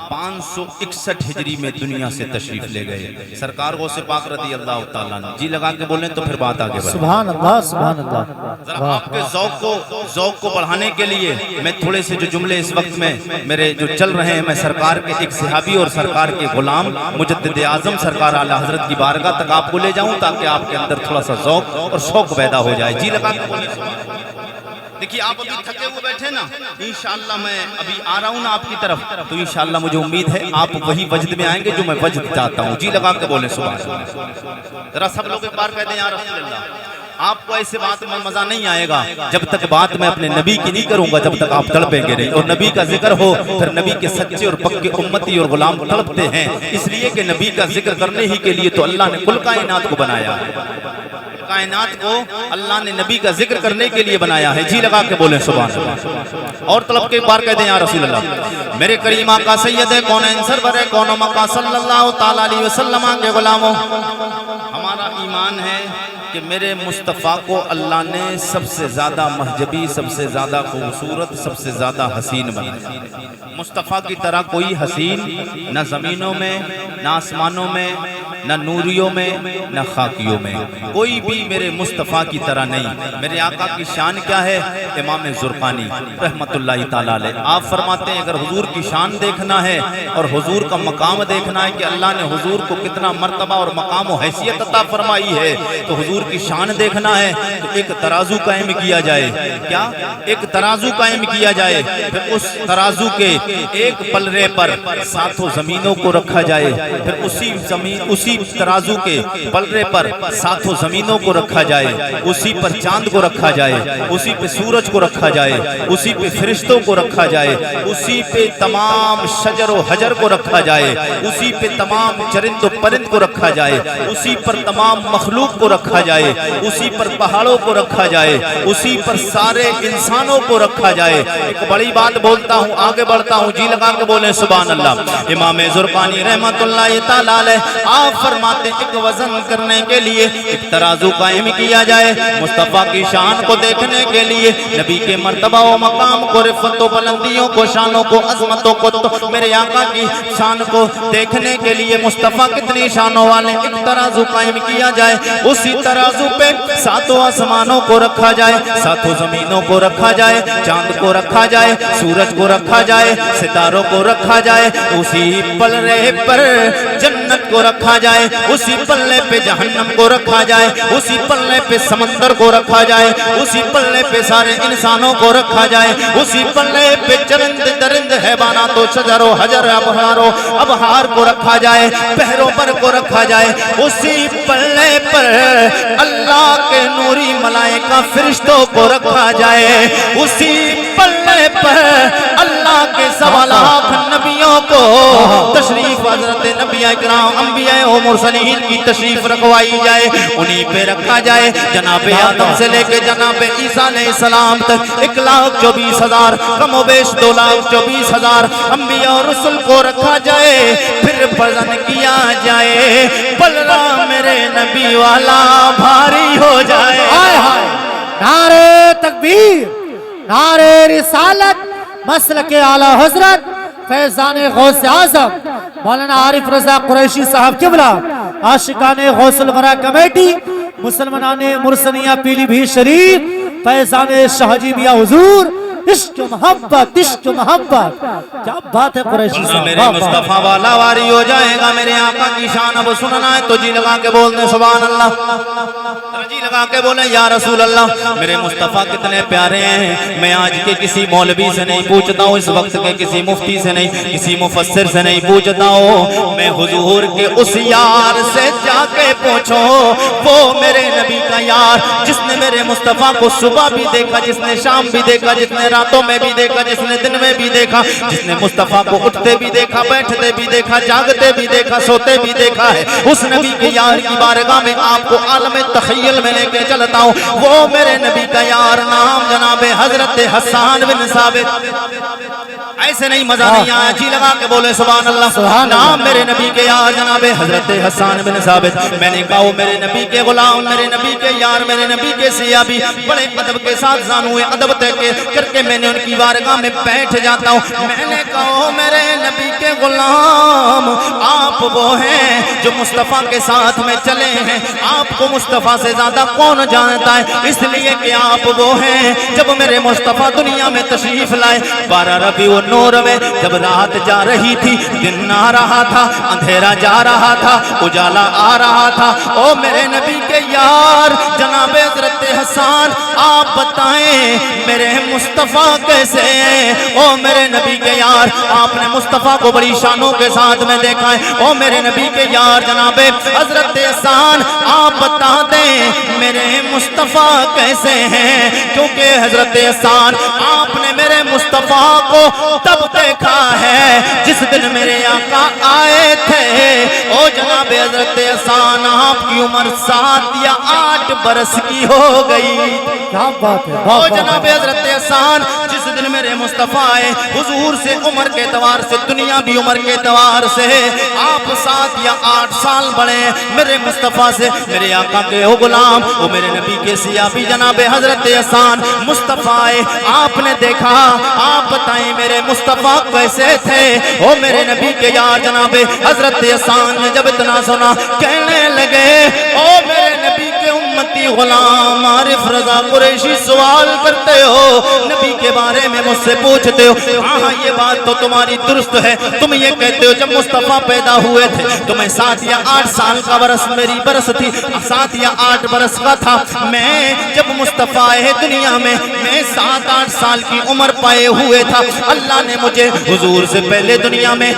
561 ہجری میں دنیا سے تشریف لے گئے. سرکار غوث پاک رضی اللہ تعالیٰ عنہ. جی لگا کے بولیں تو پھر بات آگے بڑھے. سبحان اللہ سبحان اللہ. ذرا آپ کے ذوق کو بڑھانے کے لیے میں تھوڑے سے جو جملے اس وقت میں میرے جو چل رہے ہیں میں سرکار کے ایک صحابی اور سرکار کے غلام مجدد اعظم سرکار اعلیٰ حضرت کی بارگاہ تک آپ کو لے جاؤں تاکہ آپ کے اندر تھوڑا سا ذوق اور شوق پیدا ہو جائے. جی لگا کے بولیں. دیکھیے آپ ابھی تھکے ہوئے بیٹھے نا, انشاءاللہ میں ابھی آ رہا ہوں نا آپ کی طرف, تو انشاءاللہ مجھے امید ہے آپ وہی وجد میں آئیں گے جو میں وجد چاہتا ہوں. جی لگا کے بولیں سبحان اللہ. ذرا سب لوگ ایک بار کہہ دیں یا رسول اللہ. آپ کو ایسے بات میں مزہ نہیں آئے گا جب تک بات میں اپنے نبی کی نہیں کروں گا, جب تک آپ تڑپیں گے نہیں. اور نبی کا ذکر ہو پھر نبی کے سچے اور پکے امتی اور غلام تڑپتے ہیں, اس لیے کہ نبی کا ذکر کرنے ہی کے لیے تو اللہ نے کل کائنات کو بنایا ہے. کائنات کو اللہ نے نبی کا ذکر کرنے کے لیے بنایا ہے. جی لگا کے بولیں سبحان اللہ. اور طلب کے ایک بار کہہ دیں یا رسول اللہ. میرے کریم آقا سید کونین سرور کون و مکان صلی اللہ تعالیٰ علیہ وسلم کے غلاموں, ہمارا ایمان ہے کہ میرے مصطفیٰ کو اللہ نے سب سے زیادہ مہجبی, سب سے زیادہ خوبصورت, سب سے زیادہ حسین بنایا. مصطفیٰ کی طرح کوئی حسین نہ زمینوں میں, نہ آسمانوں میں, نہ نوریوں میں, نہ خاکیوں میں, کوئی بھی میرے مصطفیٰ کی طرح نہیں. میرے آقا کی شان کیا ہے؟ امام زرقانی رحمت اللہ تعالیٰ علیہ آپ فرماتے ہیں اگر حضور کی شان دیکھنا ہے اور حضور کا مقام دیکھنا ہے کہ اللہ نے حضور کو کتنا مرتبہ اور مقام و حیثیت عطا فرمائی ہے, تو حضور کی شان دیکھنا ہے تو ایک ترازو قائم کیا جائے. کیا؟ ایک ترازو قائم کیا جائے, پھر اس ترازو کے ایک پلڑے پر ساتوں زمینوں کو رکھا جائے, پھر اسی ترازو کے پلڑے پر ساتوں زمینوں کو رکھا جائے, اسی پر چاند کو رکھا جائے, اسی پہ سورج کو رکھا جائے, اسی پہ فرشتوں کو رکھا جائے, اسی پہ تمام شجر و حجر کو رکھا جائے, اسی پہ تمام چرند و پرند کو رکھا جائے, اسی پر تمام مخلوق کو رکھا جائے, اسی پر پہاڑوں کو رکھا جائے, اسی پر سارے انسانوں کو رکھا جائے. ایک بڑی بات بولتا ہوں, آگے بڑھتا ہوں. جی لگا کے بولیں سبحان اللہ. امام زرقانی رحمت اللہ تعالیٰ علیہ آپ فرماتے ہیں ایک وزن کرنے کے لیے ایک ترازو قائم کیا جائے, مصطفیٰ کی شان کو دیکھنے کے لیے, نبی کے مرتبہ و مقام کو, رفت و بلندیوں کو, شانوں کو, عظمتوں کو, تو میرے آقا کی شان کو دیکھنے کے لیے مصطفیٰ کتنی شانوں والے, ایک ترازو قائم کیا جائے. اسی ترازو پہ ساتوں آسمانوں کو رکھا جائے, ساتوں زمینوں کو رکھا جائے, چاند کو رکھا جائے, سورج کو رکھا جائے, ستاروں کو رکھا جائے, اسی پلڑے پر جنت کو رکھا جائے, اسی پلڑے پہ جہنم کو رکھا جائے, اسی پلڑے پہ سمندر کو رکھا جائے, اسی پلڑے پہ سارے انسانوں کو رکھا جائے, اسی پلڑے پہ چرند درند حیوانات و شجر و حجر ابحار کو رکھا جائے, پہروں پر کو رکھا جائے, اسی پلڑے پر اللہ کے نوری ملائکہ فرشتوں کو رکھا جائے, اسی پلڑے پر اللہ کے 1.25 لاکھ نبیوں کو تشریف حضرت نبی اکرام انبیاء و مرسلین کی تشریف رکھوائی جائے, انہی پہ رکھا جائے. جناب آدم سے لے کے جناب عیسیٰ علیہ السلام تک 1,24,000 کم و بیش 2,24,000 انبیاء اور رسل کو رکھا جائے, پھر وزن کیا جائے, پلڑا میرے نبی والا بھاری ہو جائے. نعرہ تکبیر, نعرہ رسالت, مسلک اعلیٰ حضرت فیضان غوث اعظم مولانا عارف رضا قریشی صاحب قبلہ, عاشقان غوث الورا کمیٹی, مسلمانان مرسنیہ پیلی بھی شریف, فیضان شاہ جی میاں حضور, عشق محبت, عشق محبت, کیا بات ہے قریشی صاحب. میرے مصطفیٰ والا واری ہو جائے گا. میرے آقا کی شان اب سننا ہے تو جی لگا کے بول دیں سبحان اللہ. جی لگا کے بولیں یا رسول اللہ. میرے مصطفیٰ کتنے پیارے ہیں. میں آج کے کسی مولوی سے نہیں پوچھتا ہوں, اس وقت کے کسی مفتی سے نہیں, کسی مفسر سے نہیں پوچھتا ہوں, میں حضور کے اس یار سے جا کے پوچھو, وہ میرے نبی کا یار جس نے میرے مصطفیٰ کو صبح بھی دیکھا, جس نے شام بھی دیکھا, جس نے راتوں میں بھی دیکھا, جس نے دن میں بھی دیکھا, جس نے مصطفیٰ کو اٹھتے بھی دیکھا, بیٹھتے بھی دیکھا, جاگتے بھی دیکھا, سوتے بھی دیکھا ہے. اس نبی کے یار کی بارگاہ میں آپ کو عالم تخیل میں لے کے چلتا ہوں. وہ میرے نبی کا یار نام جناب حضرت حسان بن ثابت. ایسے نہیں مزہ نہیں آیا، جی لگا کے بولے سبحان اللہ۔ سبحان اللہ۔ نام میرے نبی کے یار جناب حضرت حسان بن ثابت، میں نے کہا میرے نبی کے غلام، میرے نبی کے یار، میرے نبی کے سیابی، بڑے ادب کے ساتھ زانوئے ادب کر کے میں نے ان کی بارگاہ میں بیٹھ جاتا ہوں۔ میں نے کہا میرے نبی کے غلام، آپ وہ ہیں جو مصطفیٰ کے ساتھ میں چلے ہیں، آپ کو مصطفیٰ سے زیادہ کون جانتا ہے، اس لیے کہ آپ وہ ہیں جب میرے مصطفیٰ دنیا میں تشریف لائے 12 ربیع النور میں، جب رات جا رہی تھی، دن آ رہا تھا، اندھیرا جا رہا تھا، اجالا آ رہا تھا، او میرے نبی کے یار جناب حضرت حسان آپ بتائیں میرے مصطفیٰ کیسے ہیں؟ او میرے نبی کے یار آپ نے مصطفیٰ کو بڑی شانوں کے ساتھ میں دیکھا ہے، او میرے نبی کے یار جناب حضرت حسان آپ بتا دیں میرے مصطفیٰ کیسے ہیں؟ کیونکہ حضرت حسان آپ نے میرے مصطفیٰ کو تب دیکھا ہے جس دن میرے آقا آئے تھے، او جناب حضرت حسان آپ کی عمر 7 یا 8 برس کی ہو گئی۔ کیا بات ہے، او جناب حضرت حسان جس دن میرے مصطفیٰ آئے، حضور سے عمر کے اعتبار سے، دنیا بھی عمر کے اعتبار سے آپ 7 یا 8 سال بڑے میرے مصطفیٰ سے، میرے آقا کے او غلام، او میرے نبی کے سیابی جناب حضرت حسان مصطفیٰ آئے، آپ نے دیکھا، آپ بتائیں میرے مصطفیٰ کیسے تھے؟ او میرے نبی کے یار جناب حضرت حسان نے جب اتنا سنا کہنے لگے، او میرے نبی کے امتی غلام عارف رضا قریشی سوال کرتے ہو، نبی کے بارے میں مجھ سے پوچھتے ہو، ہاں یہ بات تو تمہاری درست ہے، تم یہ کہتے ہو جب مصطفیٰ پیدا ہوئے تھے تو میں 7 یا 8 سال کا برس میری برس تھی، 7 یا 8 برس کا تھا میں جب مصطفیٰ آئے دنیا میں، میں 7-8 سال کی عمر پائے ہوئے تھا، اللہ نے مجھے حضور سے پہلے دنیا میں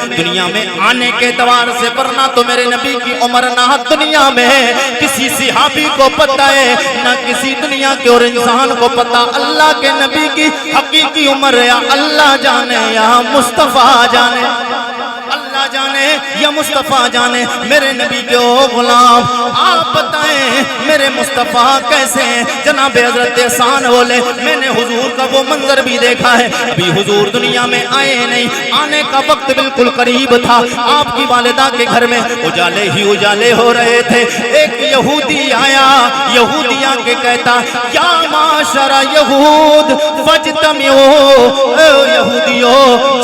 آنے کے اعتبار سے، ورنہ تو میرے نبی کی عمر نہ دنیا میں کسی صحابی کو پتہ ہے نہ کسی دنیا کے اور انسان کو پتہ، اللہ کے نبی کی حقیقی عمر یا اللہ جانے یا مصطفیٰ جانے، اللہ جانے یا مصطفیٰ جانے۔ میرے نبی کے او غلام آپ بتائیں میرے مصطفیٰ کیسے ہیں؟ جناب حضرت حسان بولے میں نے حضور کا وہ منظر بھی دیکھا ہے، ابھی حضور دنیا میں آئے نہیں، آنے کا وقت بالکل قریب تھا، آپ کی والدہ کے گھر میں اجالے ہی اجالے ہو رہے تھے، ایک یہودی آیا، یہودی آ کے کہتا یا معاشر یہود فاجتمعوا، اے یہودیو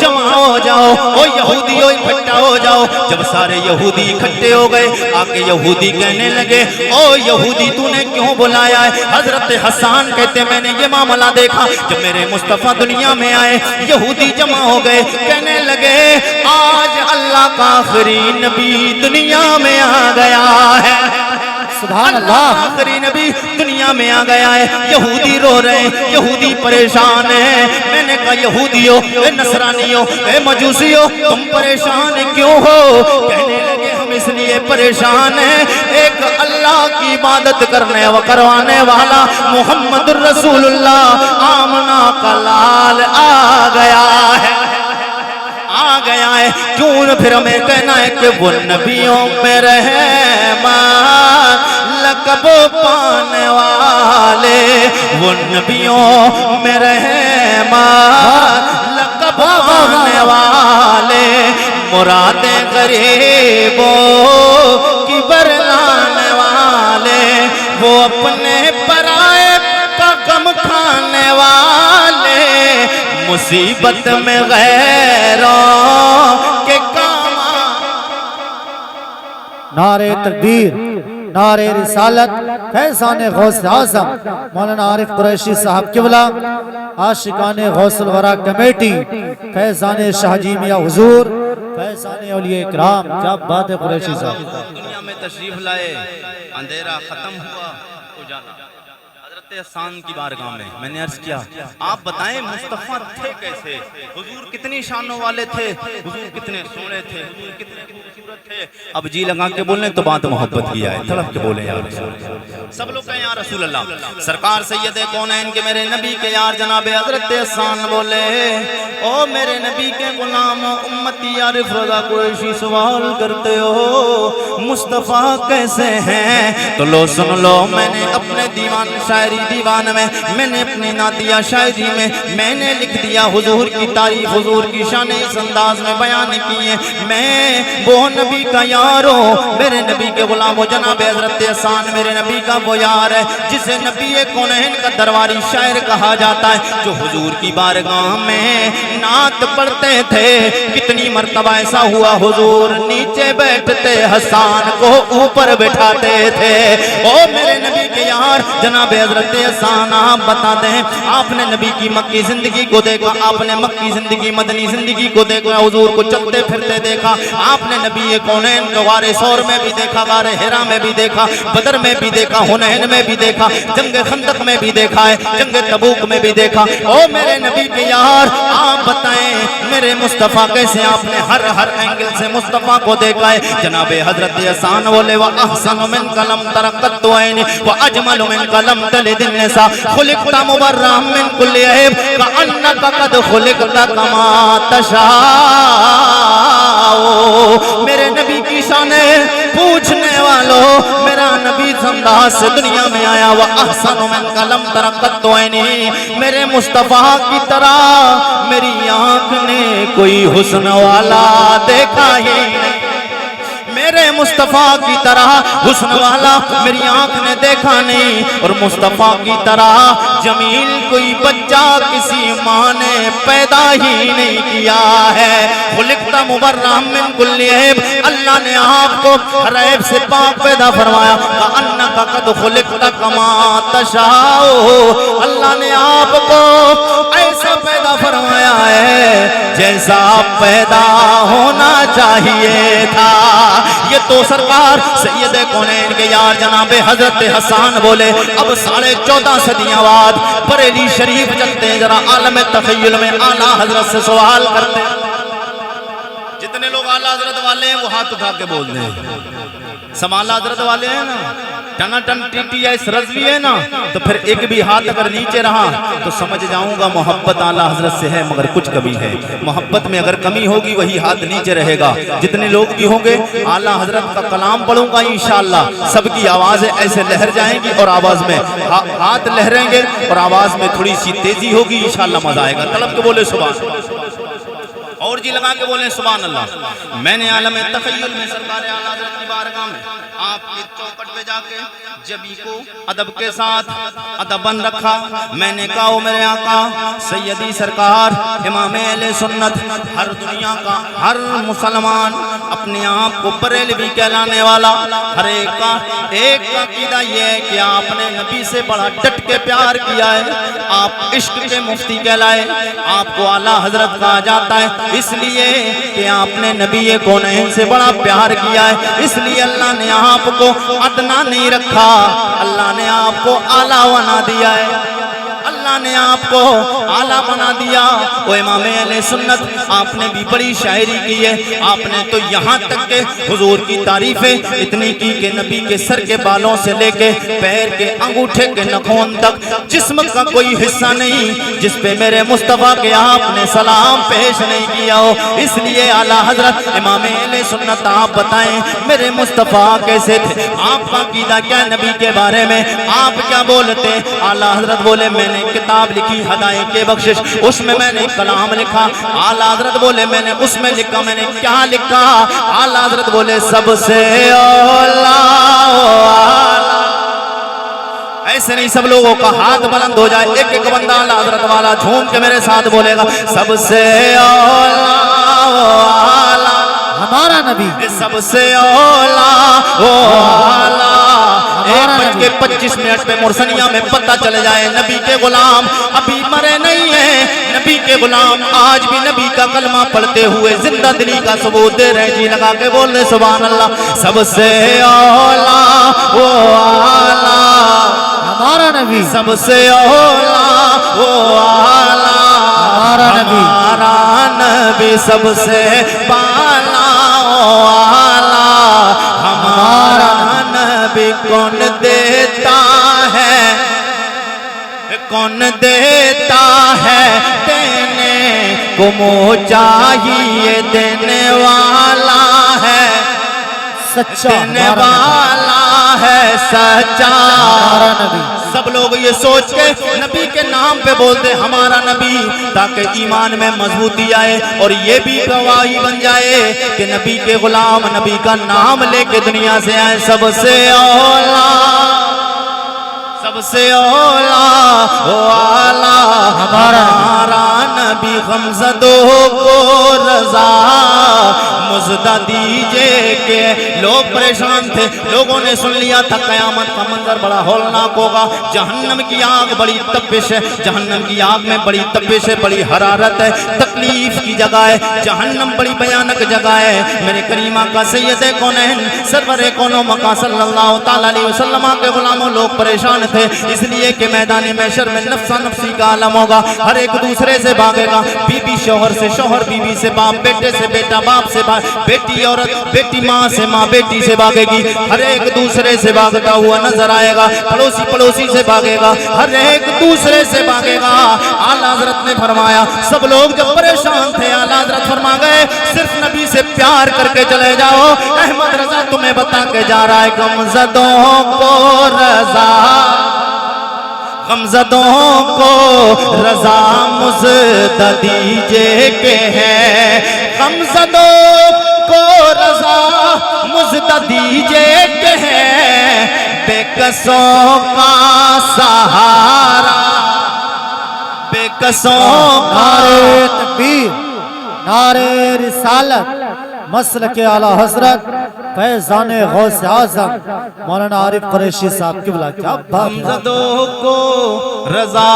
جمع ہو جاؤ، او یہودیو اکٹھا ہو جاؤ۔ جب سارے یہودی اکٹھے ہو گئے آکے یہودی کہنے لگے او یہودی تو نے کیوں بلایا ہے؟ حضرت حسان کہتے میں نے یہ معاملہ دیکھا جب میرے مصطفیٰ دنیا میں آئے، یہودی جمع ہو گئے، کہنے لگے آج اللہ کا آخری نبی دنیا میں آ گیا ہے، سبحان اللہ، آخری نبی دنیا میں آ گیا ہے۔ یہودی رو رہے ہیں، یہودی پریشان ہیں۔ میں نے کہا یہودیوں، اے نصرانیوں، اے مجوسیوں تم پریشان کیوں ہو؟ کہنے لگے ہم اس لیے پریشان ہیں ایک اللہ کی عبادت کرنے و کروانے والا محمد الرسول اللہ آمنہ کا لال آ گیا ہے، آ گیا ہے، کیوں نہ پھر ہمیں کہنا ہے کہ وہ نبیوں میں رحمان لقب پانے والے، وہ نبیوں میں رحمان لقب پانے والے، مرادیں غریبوں کی برلانے والے، وہ اپنے پرائے کا غم کھانے والے، مصیبت میں غیروں کے کام۔ نعرہ تکبیر، نعرہ رسالت، فیضان غوث اعظم مولانا عارف قریشی صاحب قبلہ، عاشقان غوث الورا کمیٹی، فیضان شاہ جی میاں حضور، فیضان اولیاء اکرام، کیا بات ہے قریشی صاحب۔ دنیا میں تشریف لائے، اندھیرا ختم ہوا، اجالا۔ حضرت حسان کی بارگاہ میں نے عرض کیا آپ بتائیں مصطفیٰ تھے کیسے؟ حضور کتنی شانوں والے تھے، حضور کتنے سونے تھے، حضور کتنے خوبصورت تھے۔ اب جی لگا کے بولنے تو بات محبت کی ہے، تڑپ کے بولیں یا رسول اللہ۔ سب لوگ کہیں یا رسول اللہ۔ سرکار سید کونین کے میرے نبی کے یار جناب حضرت حسان بولے او میرے نبی کے غلام امتی عارف رضا قریشی سوال کرتے ہو مصطفیٰ کیسے ہیں؟ تو لو سن لو میں نے اپنے دیوان شاعری دیوان میں میں نے اپنی نعتیہ شاعری میں میں نے لکھ دیا حضور کی تعریف حضور کی شان اس انداز میں بیان کی ہے میں وہ نبی کا یار ہوں میرے نبی کے غلام و جناب حضرت حسان میرے نبی کا وہ یار ہے جسے نبی کونین کا درباری شاعر کہا جاتا ہے جو حضور کی بارگاہ میں نعت پڑھتے تھے کتنی مرتبہ ایسا ہوا حضور نیچے بیٹھتے حسان کو اوپر بٹھاتے تھے او میرے نبی کے یار جناب حضرت حسان آپ بتا دیں آپ نے نبی کی مکی زندگی کو دیکھا آپ نے مکی زندگی مدنی زندگی کو دیکھا حضور کو چلتے پھرتے دیکھا آپ نے نبی کونین کو غار ثور میں بھی دیکھا غار حرا میں بھی دیکھا بدر میں بھی دیکھا حنین میں بھی دیکھا جنگ خندق میں بھی دیکھا ہے جنگ تبوک میں بھی دیکھا او میرے نبی کے یار آپ بتائیں میرے مصطفیٰ کیسے آپ نے ہر اینگل سے مصطفیٰ کو دیکھا ہے جناب حضرت حسان بولے وَأَحْسَنُ مِنْكَ لَمْ تَرَ قَطُّ عَيْنِ وَأَجْمَلُ مِنْكَ لَمْ تَلِدِ النِّسَاءُ خُلِقْتَ مُبَرَّأً مِنْ كُلِّ عَيْبٍ كَأَنَّكَ قَدْ خُلِقْتَ كَمَا تَشَاءُ میرے نبی کی شان پوچھنے والوں میرا نبی انداز سے دنیا میں آیا وَأَحْسَنُ مِنْكَ لَمْ تَرَ قَطُّ عَيْنِ میرے مصطفیٰ کی طرح میری آنکھ نے کوئی حسن والا دیکھا ہی نہیں میرے مصطفیٰ کی طرح حسن والا میری آنکھ نے دیکھا نہیں اور مصطفیٰ کی طرح جمیل کوئی بچہ کسی ماں نے پیدا ہی نہیں کیا ہے خلقت مبرأ من کل عیب اللہ نے آپ کو ہر عیب سے پاک پیدا فرمایا کأنک قد خلقت کما تشاء اللہ نے آپ کو ایسا پیدا فرمایا ہے جیسا پیدا ہونا چاہیے تھا یہ تو سرکار سید کونین کے یار جناب حضرت حسان بولے اب 14.5 صدیاں بعد بریلی شریف چلتے ہیں ذرا عالم تخیل میں اعلیٰ حضرت سے سوال کرتے ہیں جتنے لوگ اعلیٰ حضرت والے ہیں وہ ہاتھ اٹھا کے بول دیں سب اعلیٰ حضرت والے ہیں نا ٹنا ٹن ٹی ٹی ایس رضوی ہے نا تو پھر ایک بھی ہاتھ اگر نیچے رہا تو سمجھ جاؤں گا محبت اعلیٰ حضرت سے ہے مگر کچھ کمی ہے محبت میں اگر کمی ہوگی وہی ہاتھ نیچے رہے گا جتنے لوگ بھی ہوں گے اعلیٰ حضرت کا کلام پڑھوں گا انشاءاللہ سب کی آوازیں ایسے لہر جائیں گی اور آواز میں ہاتھ لہریں گے اور آواز میں تھوڑی سی تیزی ہوگی انشاءاللہ مزہ آئے گا طلب کے بولے سبحان اور جی لگا کے بولیں سبحان اللہ میں نے عالم تخیل میں سرکار اعلیٰ حضرت کی بارگاہ میں آپ کی چوکٹ پہ جا کے جبی کو ادب کے ساتھ ادباً رکھا میں نے کہا میرے آقا سیدی سرکار امام اہل سنت ہر دنیا کا ہر مسلمان اپنے آپ کو بریلوی کہلانے والا ہر ایک کا عقیدہ یہ ہے کہ آپ نے نبی سے بڑا ڈٹ کے پیار کیا ہے آپ عشق کے مفتی کہلائے آپ کو اعلیٰ حضرت کہا جاتا ہے اس لیے کہ آپ نے نبی کونین سے بڑا پیار کیا ہے اس لیے اللہ نے آپ کو ادنا نہیں رکھا اللہ نے آپ کو اعلیٰ بنا دیا ہے اللہ نے آپ کو اعلیٰ بنا دیا وہ امام اہل سنت آپ نے بھی بڑی شاعری کی ہے آپ نے تو یہاں تک کہ حضور کی تعریفیں اتنی کی کہ نبی کے سر کے بالوں سے لے کے پیر کے انگوٹھے کے نخون تک جسم کا کوئی حصہ نہیں جس پہ میرے مصطفیٰ کے آپ نے سلام پیش نہیں کیا ہو اس لیے اعلیٰ حضرت امام اہل سنت آپ بتائیں میرے مصطفیٰ کیسے تھے آپ کا عقیدہ کیا نبی کے بارے میں آپ کیا بولتے اعلیٰ حضرت بولے میں نے کتاب لکھی ہدایت کے بخشش اس میں میں نے کلام لکھا اعلیٰ حضرت بولے میں نے اس میں لکھا میں نے کیا لکھا اعلیٰ حضرت بولے سب سے اولا ایسے نہیں سب لوگوں کا ہاتھ بلند ہو جائے ایک ایک بندہ اعلیٰ حضرت والا جھوم کے میرے ساتھ بولے گا سب سے اولا ہمارا نبی سب سے اولا ایک 25 منٹ پہ مرسنیہ میں پتہ چلے جائے نبی کے غلام ابھی مرے نہیں ہیں نبی کے غلام آج بھی نبی کا کلمہ پڑھتے ہوئے زندہ دلی کا ثبوت دے رہے جی لگا کے بول دے سبحان اللہ سب سے اولا وہ آلہ ہمارا نبی سب سے اولا وہ آلہ ہمارا نبی سب سے بالا وہ آلہ ہمارا نبی کون دیتا ہے دینے کو منہ چاہیے دینے والا ہے سچا دینے والا ہے سچا. ہمارا نبی. سب لوگ یہ سوچ کے نبی کے نام پہ بولتے ہمارا نبی، تاکہ ایمان میں مضبوطی آئے اور یہ بھی گواہی بن جائے کہ نبی کے غلام نبی کا نام لے کے دنیا سے آئے. سب سے اولا، سب سے اولا والا ہمارا نبی، غمزدوں کو رضا مزدہ دیجئے. کہ لوگ پریشان تھے، لوگوں نے سن لیا تھا قیامت کا منظر بڑا ہولناک ہوگا. جہنم کی آگ بڑی تپش ہے، جہنم کی آگ میں بڑی تپش ہے، بڑی حرارت ہے، تکلیف کی جگہ ہے. جہنم بڑی بھیانک جگہ ہے. میرے کریم آقا سید کونین سرور کونو مکہ صلی اللہ تعالی علیہ وسلم کے غلاموں لوگ پریشان تھے، اس لیے کہ میدان محشر میں نفسا نفسی کا عالم ہوگا. ہر ایک دوسرے سے بھاگے گا، بیوی شوہر سے، شوہر بیوی سے، باپ بیٹے سے، بیٹا باپ سے، بیٹی عورت، بیٹی ماں سے، ماں بیٹی سے بھاگے گی. ہر ایک دوسرے سے بھاگتا ہوا نظر آئے گا. پڑوسی پڑوسی سے بھاگے گا، ہر ایک دوسرے سے بھاگے گا. اعلیٰ حضرت نے فرمایا سب لوگ جب پریشان تھے، اعلیٰ حضرت فرما گئے صرف نبی سے پیار کر کے چلے جاؤ. احمد رضا تمہیں بتا کے جا رہا ہے غمزدوں کو رضا، غمزدوں کو رضا مزدہ دیجئے کہ ہے. غمزدوں کو رضا مزدہ دیجئے کہ ہے بے کسوں کا سہارا، بے کسوں کا. نعرہ تکبیر، نعرہ رسالت، مسلک اعلیٰ حضرت فیضان غوث اعظم مولانا عارف قریشی صاحب قبلہ. کیا بات ہے. غمزدوں کو رضا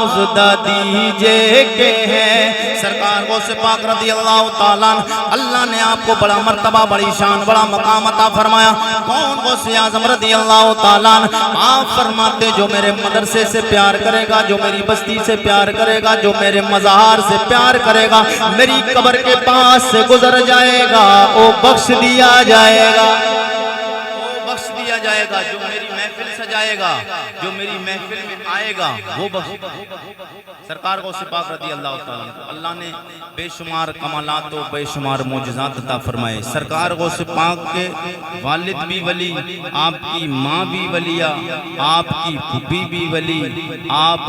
مزدہ دیجئے کہ ہے. سرکار غوث پاک رضی اللہ تعالیٰ عنہ، اللہ نے آپ کو بڑا مرتبہ، بڑی شان، بڑا مقام عطا فرمایا. کون غوث اعظم رضی اللہ تعالیٰ عنہ؟ آپ فرماتے جو میرے مدرسے سے پیار کرے گا، جو میری بستی سے پیار کرے گا، جو میرے مزار سے پیار کرے گا، میری قبر کے پاس سے گزر جائے گا وہ بخش دیا جائے گا، وہ بخش دیا جائے گا. جو میری محفل سجائے گا، جو میری محفل میں آئے گا وہ بخش. سرکار غوث پاک رضی اللہ تعالیٰ عنہ اللہ نے بے شمار کمالات و بے شمار معجزات عطا فرمائے. سرکار غوث پاک کے والد بھی ولی، آپ کی ماں بھی ولیہ، آپ کی پھوپھی بھی ولی، آپ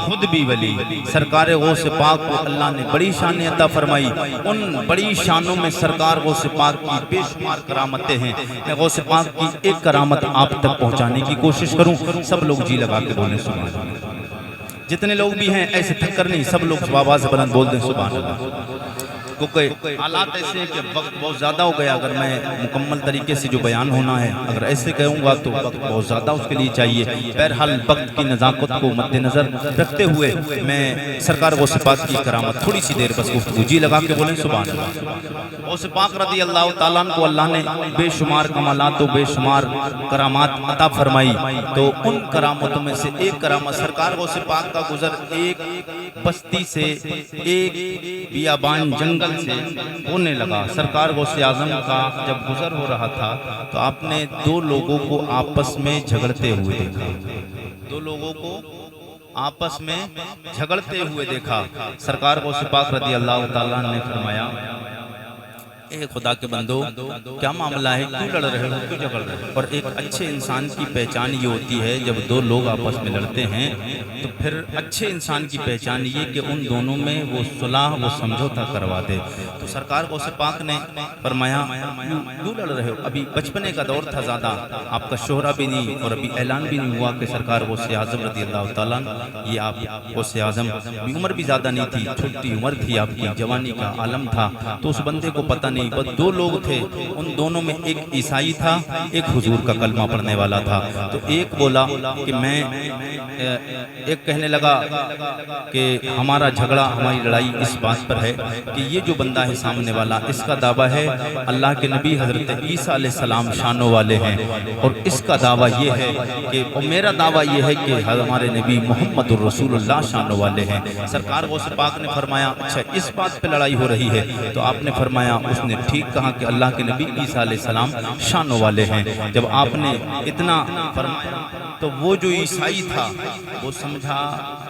خود بھی ولی. سرکار غوث پاک کو اللہ نے بڑی شانیں عطا فرمائی. ان بڑی شانوں میں سرکار غوث پاک کی بے شمار کرامتیں ہیں. میں غوث پاک کی ایک کرامت آپ تک پہنچانے کی کوشش کروں. سب لوگ جی لگا کے بولیں سبحان اللہ. جتنے لوگ بھی ہیں ایسے تھک کر نہیں، سب لوگ آواز بلند بول دیں سبحان اللہ. کیونکہ حالات ایسے ہیں کہ وقت بہت زیادہ ہو گیا. اگر میں مکمل طریقے سے جو بیان ہونا ہے اگر ایسے کہوں گا تو وقت بہت زیادہ اس کے لیے چاہیے. بہرحال وقت کی نزاکت کو مد نظر رکھتے ہوئے میں سرکار غوث پاک کی کرامت تھوڑی سی دیر بس گفتگو جی لگا کے بولیں سبحان اللہ. غوث پاک رضی اللہ تعالیٰ عنہ کو اللہ نے بے شمار کمالات و بے شمار کرامات عطا فرمائی. تو ان کرامتوں میں سے ایک کرامت سرکار غوث پاک کا گزر ایک بستی سے، ایک بیابان جنگل سے ہونے لگا. سرکار غوث اعظم کا جب گزر ہو رہا تھا تو آپ نے دو لوگوں کو آپس میں جھگڑتے ہوئے دیکھا. دو لوگوں کو آپس میں جھگڑتے ہوئے دیکھا. سرکار غوث پاک رضی اللہ تعالیٰ نے فرمایا اے خدا کے بندو کیا معاملہ ہے، کیوں لڑ رہے ہو، کیوں جھگڑ رہے ہو؟ اور ایک اچھے انسان کی پہچان یہ ہوتی ہے جب دو لوگ آپس میں لڑتے ہیں تو پھر اچھے انسان کی پہچان یہ کہ ان دونوں میں وہ صلح، وہ سمجھوتا کروا دے. تو سرکار غوث پاک نے فرمایا کیوں لڑ رہے ہو؟ ابھی بچپنے کا دور تھا، زیادہ آپ کا شہرہ بھی نہیں اور ابھی اعلان بھی نہیں ہوا کہ سرکار غوث اعظم رضی اللہ تعالیٰ یہ آپ غوث اعظم، عمر بھی زیادہ نہیں تھی، چھوٹی عمر تھی آپ کی، جوانی کا عالم تھا. تو اس بندے کو پتہ نہیں، بس دو لوگ تھے، ان دونوں میں ایک عیسائی تھا، ایک حضور کا کلمہ پڑھنے والا تھا. تو ایک بولا کہ میں، ایک کہنے لگا کہ ہمارا جھگڑا، ہماری لڑائی اس بات پر ہے کہ یہ جو بندہ ہے سامنے والا، اس کا دعویٰ ہے اللہ کے نبی حضرت عیسیٰ علیہ السلام شانوں والے ہیں، اور اس کا دعویٰ یہ ہے کہ میرا دعویٰ یہ ہے کہ ہمارے نبی محمد الرسول اللہ شانوں والے ہیں. سرکار غوث پاک نے فرمایا اچھا اس بات پہ لڑائی ہو رہی ہے؟ تو آپ نے فرمایا اس نے ٹھیک کہا کہ اللہ کے نبی عیسیٰ علیہ السلام شانوں والے ہیں. جب آپ نے اتنا فرمایا تو وہ جو عیسائی تھا وہ سمجھا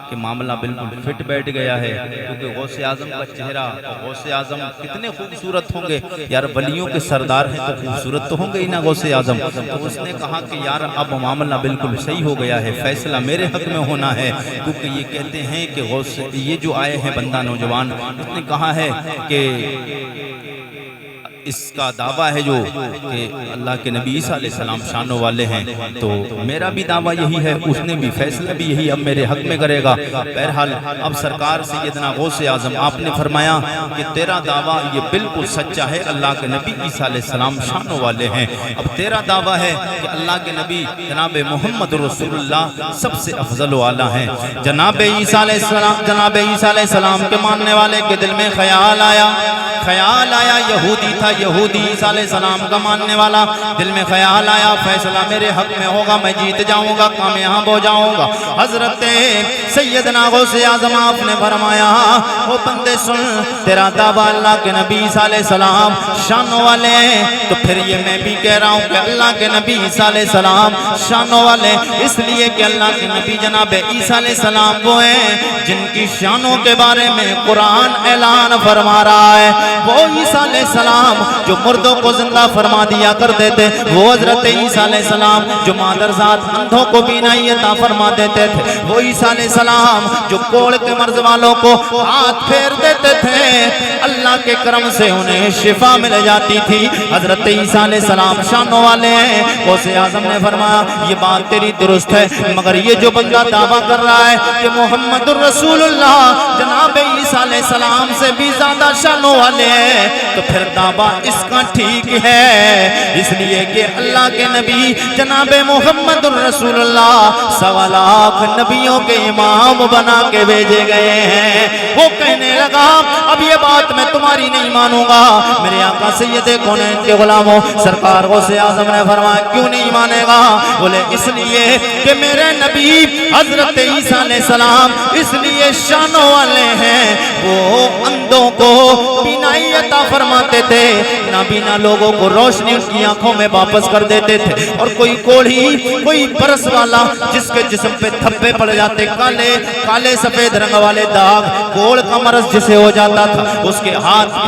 کہ معاملہ بالکل فٹ بیٹھ گیا ہے، کیونکہ غوث اعظم کا چہرہ، غوث اعظم کتنے خوبصورت ہوں گے یار، ولیوں کے سردار ہیں تو خوبصورت تو ہوں گے ہی نا غوث اعظم۔ تو اس نے کہا کہ یار اب معاملہ بالکل صحیح ہو گیا ہے، فیصلہ میرے حق میں ہونا ہے، کیونکہ یہ کہتے ہیں کہ غوث یہ جو آئے ہیں بندہ نوجوان، اس نے کہا ہے کہ اس کا دعویٰ ہے جو کہ اللہ کے نبی عیسیٰ علیہ السلام شانوں والے ہیں، تو میرا بھی دعویٰ یہی ہے، اس نے بھی فیصلہ بھی یہی اب میرے حق میں کرے گا۔ بہرحال اب سرکار سیدنا غوث اعظم آپ نے فرمایا کہ تیرا دعویٰ یہ بالکل سچا ہے، اللہ کے نبی عیسیٰ علیہ السلام شانوں والے ہیں۔ اب تیرا دعویٰ ہے کہ اللہ کے نبی جناب محمد رسول اللہ سب سے افضل و اعلیٰ ہیں۔ جناب عیسیٰ علیہ السلام کے ماننے والے کے دل میں خیال آیا، یہودی تھا، یہودی عیسیٰ علیہ السلام کا ماننے والا، دل میں خیال آیا فیصلہ میرے حق میں ہوگا، میں جیت جاؤں گا، کامیاب ہو جاؤں گا۔ حضرت سیدنا غوث اعظم آپ نے فرمایا وہ بندے سن، تیرا دعویٰ اللہ کے نبی عیسیٰ علیہ السلام شانوں والے ہیں، تو پھر یہ میں بھی کہہ رہا ہوں کہ اللہ کے نبی عیسیٰ علیہ السلام شانوں والے، اس لیے کہ اللہ کے نبی جناب عیسیٰ علیہ السلام وہ ہیں جن کی شانوں کے بارے میں قرآن اعلان فرما رہا ہے۔ وہ عیسیٰ علیہ السلام جو مردوں کو زندہ فرما دیا کرتے تھے، وہ حضرت عیسیٰ علیہ السلام جو مادرزاد اندھوں کو بینائی عطا فرما دیتے تھے، وہ عیسیٰ علیہ السلام جو کوڑ کے مرض والوں کو ہاتھ پھیر دیتے تھے، اللہ کے کرم سے انہیں شفا مل جاتی تھی۔ حضرت عیسیٰ علیہ السلام شانوں والے ہیں۔ غوث اعظم نے فرمایا یہ بات تیری درست ہے، مگر یہ جو بندہ دعویٰ کر رہا ہے کہ محمد الرسول اللہ جناب عیسیٰ علیہ السلام سے بھی زیادہ شانوں والے ہیں، تو پھر دعویٰ اس کا ٹھیک ہے، اس لیے کہ اللہ کے نبی جناب محمد الرسول اللہ 1.25 لاکھ نبیوں کے امام بنا کے بھیجے گئے ہیں۔ وہ کہنے لگا اب یہ بات میں تمہاری نہیں مانوں گا، میرے آقا سید کونین کے غلاموں سرکار غوث اعظم نے فرمایا کیوں نہیں مانے گا؟ بولے اس لیے کہ میرے نبی حضرت عیسیٰ علیہ السلام اس لیے شانوں والے ہیں، وہ اندھوں کو بینائی عطا فرماتے تھے، نابینا لوگوں کو روشنی ان کی آنکھوں میں واپس کر دیتے تھے، اور کوئی کوڑھی کوئی برس والا جس کے جسم پہ دھبے پڑ جاتے، کالے سفید رنگ والے داغ، کوڑ کا مرض جسے ہو جاتا تھا،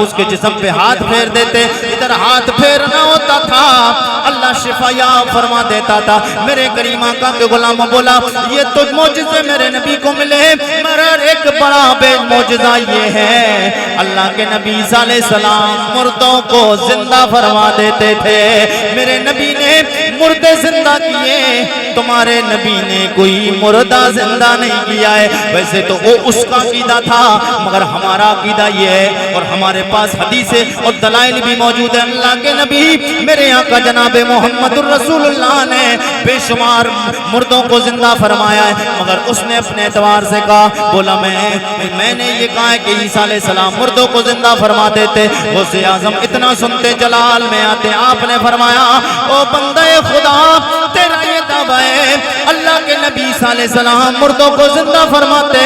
اس کے جسم پہ ہاتھ پھیر دیتے، ادھر ہاتھ پھیرنا ہوتا تھا اللہ شفا یاب فرما دیتا تھا۔ میرے کریم آقا کے غلام بولا یہ تو معجزے میرے نبی کو ملے، مگر ایک بڑا بے معجزہ یہ ہے اللہ کے نبی عیسیٰ علیہ السلام مردوں کو زندہ فرما دیتے تھے، میرے نبی نے مردے زندہ کیے، تمہارے نبی نے کوئی مردہ زندہ نہیں کیا ہے۔ ویسے تو وہ اس کا عقیدہ تھا، مگر ہمارا عقیدہ یہ ہے، اور ہمارے پاس حدیثیں اور دلائل بھی موجود ہیں، اللہ کے نبی میرے آقا جناب محمد الرسول اللہ نے بے شمار مردوں کو زندہ فرمایا ہے، مگر اس نے اپنے اعتبار سے کہا، بولا میں نے یہ کہا ہے کہ عیسیٰ علیہ السلام مردوں کو زندہ فرما دیتے۔ غوث اعظم اتنا سنتے جلال میں آتے، آپ نے فرمایا او بندہ خدا تیرا یہ دعویٰ ہے اللہ کے نبی عیسیٰ علیہ السلام مردوں کو زندہ فرماتے،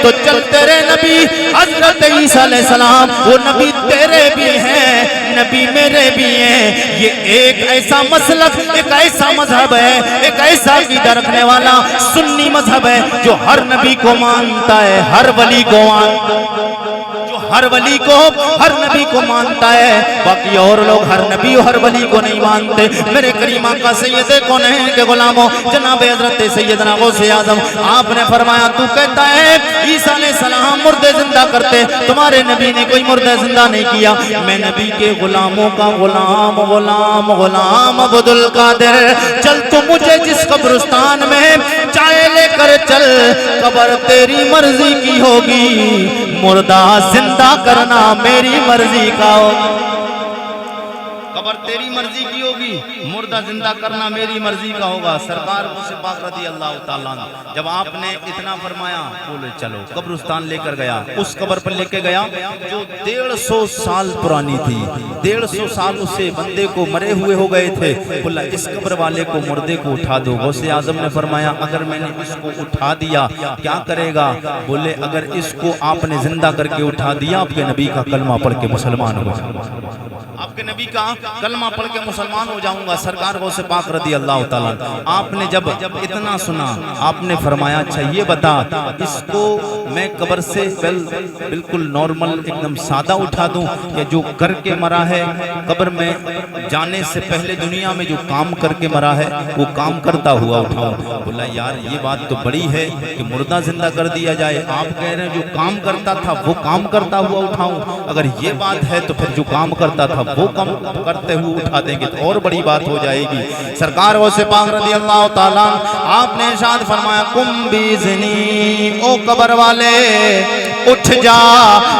تو چل تیرے نبی حضرت عیسیٰ علیہ السلام وہ نبی تیرے بھی ہیں، نبی میرے بھی ہیں، یہ ایک ایسا مسلک، ایک ایسا مذہب ہے، ایک ایسا عقیدہ رکھنے والا سنی مذہب ہے جو ہر نبی کو مانتا ہے، ہر ولی کو مانتا ہے، جو ہر ولی کو ہر نبی کو مانتا ہے، باقی اور لوگ ہر نبی اور ہر ولی کو نہیں مانتے۔ میرے کریم آقا سید کونین کے غلاموں جناب حضرت سیدنا غوث اعظم آپ نے فرمایا تو کہتا ہے عیسیٰ علیہ السلام مردے زندہ کرتے، تمہارے نبی نے کوئی مردے زندہ نہیں کیا، میں نبی کے غلاموں کا غلام عبد القادر، چل تو مجھے جس قبرستان میں چائے لے کر چل، قبر تیری مرضی کی ہوگی، مردہ زندہ کرنا میری مرضی کا ہوگا، قبر تیری مرضی کی ہوگی، مردہ زندہ کرنا میری مرضی کا ہوگا۔ سرکار غوث پاک رضی اللہ تعالیٰ عنہ جب آپ نے اتنا فرمایا، بولے چلو قبرستان لے کر گیا، اس قبر پر لے کے گیا جو 150 سال پرانی تھی، 150 سال اسے بندے کو مرے ہوئے ہو گئے تھے، بولا اس قبر والے کو مردے کو اٹھا دو۔ غوث اعظم نے فرمایا اگر میں نے اس کو اٹھا دیا کیا کرے گا؟ بولے اگر اس کو آپ نے زندہ کر کے اٹھا دیا، آپ کے نبی کا کلمہ پڑھ کے مسلمان ہو، آپ کے نبی کا کلمہ پڑھ کے مسلمان ہو جاؤں گا۔ سرکار غوث پاک رضی اللہ تعالیٰ آپ نے جب اتنا سنا آپ نے فرمایا اچھا یہ بتا اس کو میں قبر سے بالکل نارمل ایک دم سادہ اٹھا دوں یا جو کر کے مرا ہے قبر میں جانے سے پہلے دنیا میں جو کام کر کے مرا ہے وہ کام کرتا ہوا اٹھاؤں؟ بولا یار یہ بات تو بڑی ہے کہ مردہ زندہ کر دیا جائے، آپ کہہ رہے ہیں جو کام کرتا تھا وہ کام کرتا ہوا اٹھاؤں؟ اگر یہ بات ہے تو پھر جو کام کرتا تھا وہ کام کرتے ہوئے اٹھا دیں گے تو اور بڑی بات ہو جائے گی۔ سرکار غوث پاک رضی اللہ تعالیٰ آپ نے ارشاد فرمایا قم بیزنی، او قبر والے اٹھ جا۔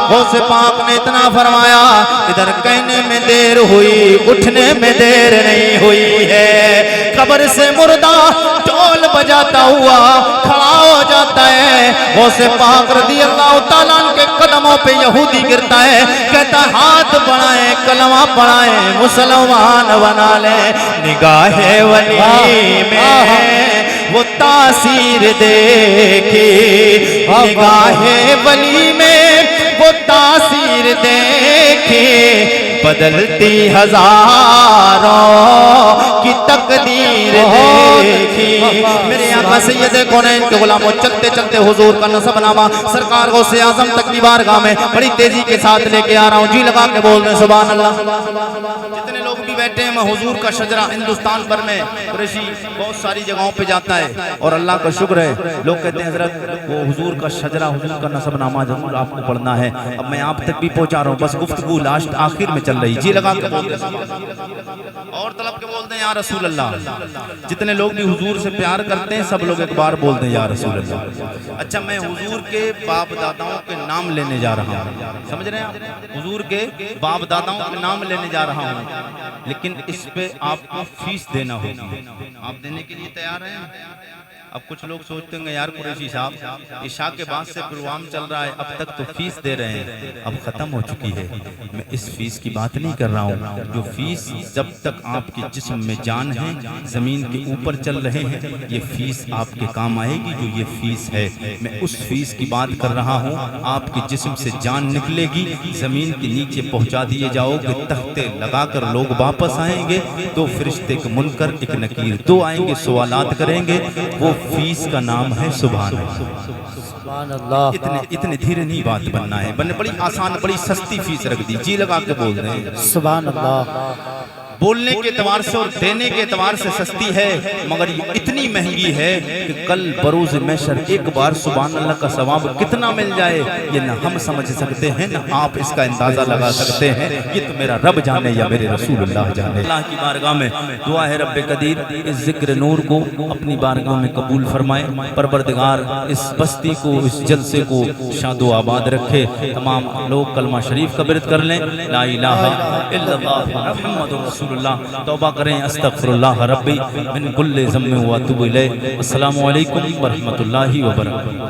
غوث پاک نے اتنا فرمایا ادھر کہنے میں دیر ہوئی اٹھنے میں دیر نہیں ہوئی ہے۔ قبر سے مردہ ڈھول بجاتا ہوا کھڑا ہو جاتا ہے۔ غوث پاک رضی اللہ تعالیٰ کے قدموں پہ یہودی گرتا ہے، کہتا ہاتھ بڑھائیں کلمہ پڑھائیں مسلمان بنا لیں۔ نگاہ ولی میں وہ تاثیر دیکھی، نگاہ ولی میں وہ تاثیر دیکھی، بدلتی ہزاروں کی تقدیر دیکھی۔ میرے آقا سید کونین کے غلاموں چلتے چلتے حضور کا نسب نامہ سرکار غوث اعظم تک کی بارگاہ میں بڑی تیزی کے ساتھ لے کے آ رہا ہوں، جی لگا کے بول دیں سبحان اللہ۔ جتنے لوگ بھی بیٹھے ہیں میں حضور کا شجرہ ہندوستان بھر میں قریشی بہت ساری جگہوں پہ جاتا ہے اور اللہ کا شکر ہے لوگ کہتے ہیں حضرت وہ حضور کا شجرہ حضور کا نسب نامہ ضرور آپ کو پڑھنا ہے۔ اب میں آپ تک بھی پہنچا رہا ہوں، بس گفتگو لاسٹ آخر میں چل رہی، جی لگا کے بول دیں اور طلب کے بول دیں یا رسول اللہ۔ جتنے لوگ بھی حضور سے پیار کرتے ہیں سب لوگ ایک بار بول دیں یا رسول اللہ۔ اچھا میں حضور کے باپ داداؤں کے نام لینے جا رہا ہوں، سمجھ رہے ہیں؟ حضور کے باپ داداؤں کے نام لینے جا رہا ہوں، لیکن اس پہ آپ کو فیس دینا ہوگی۔ آپ دینے کے لیے تیار ہیں؟ اب کچھ لوگ سوچتے ہیں یار قریشی صاحب عشاء کے بعد سے پروگرام چل رہا ہے اب تک تو فیس دے رہے ہیں، اب ختم ہو چکی ہے۔ میں اس فیس کی بات نہیں کر رہا ہوں، جو فیس جب تک آپ کے جسم میں جان ہے زمین کے اوپر چل رہے ہیں یہ فیس آپ کے کام آئے گی، جو یہ فیس ہے میں اس فیس کی بات کر رہا ہوں۔ آپ کے جسم سے جان نکلے گی، زمین کے نیچے پہنچا دیے جاؤ گے، تختے لگا کر لوگ واپس آئیں گے، دو فرشتے ایک منکر ایک نکیر دو آئیں گے، سوالات کریں گے، وہ فیس کا نام ہے سبحان اللہ۔ اتنے دھیرے نہیں بات بننا ہے، بڑی آسان بڑی سستی فیس رکھ دی، جی لگا کے بول رہے ہیں سبحان اللہ۔ بولنے کے اعتبار سے اور دینے کے اعتبار سے سستی ہے مگر یہ اتنی مہنگی ہے کہ کل بروز محشر ایک بار سبحان اللہ کا ثواب کتنا مل جائے یہ نہ ہم سمجھ سکتے ہیں نہ آپ اس کا اندازہ لگا سکتے ہیں، یہ تو میرا رب جانے یا میرے رسول اللہ جانے۔ اللہ کی بارگاہ میں دعا ہے رب قدیر اس ذکر نور کو اپنی بارگاہ میں قبول فرمائے، پروردگار اس بستی کو اس جلسے کو شاد و آباد رکھے، تمام لوگ کلمہ شریف کا ورد کر لیں، لا الہ الا اللہ محمد رسول اللہ، توبہ کریں استغفر اللہ ربی من کل ذنب و اتوب الیہ۔ السلام علیکم ورحمۃ اللہ وبرکاتہ۔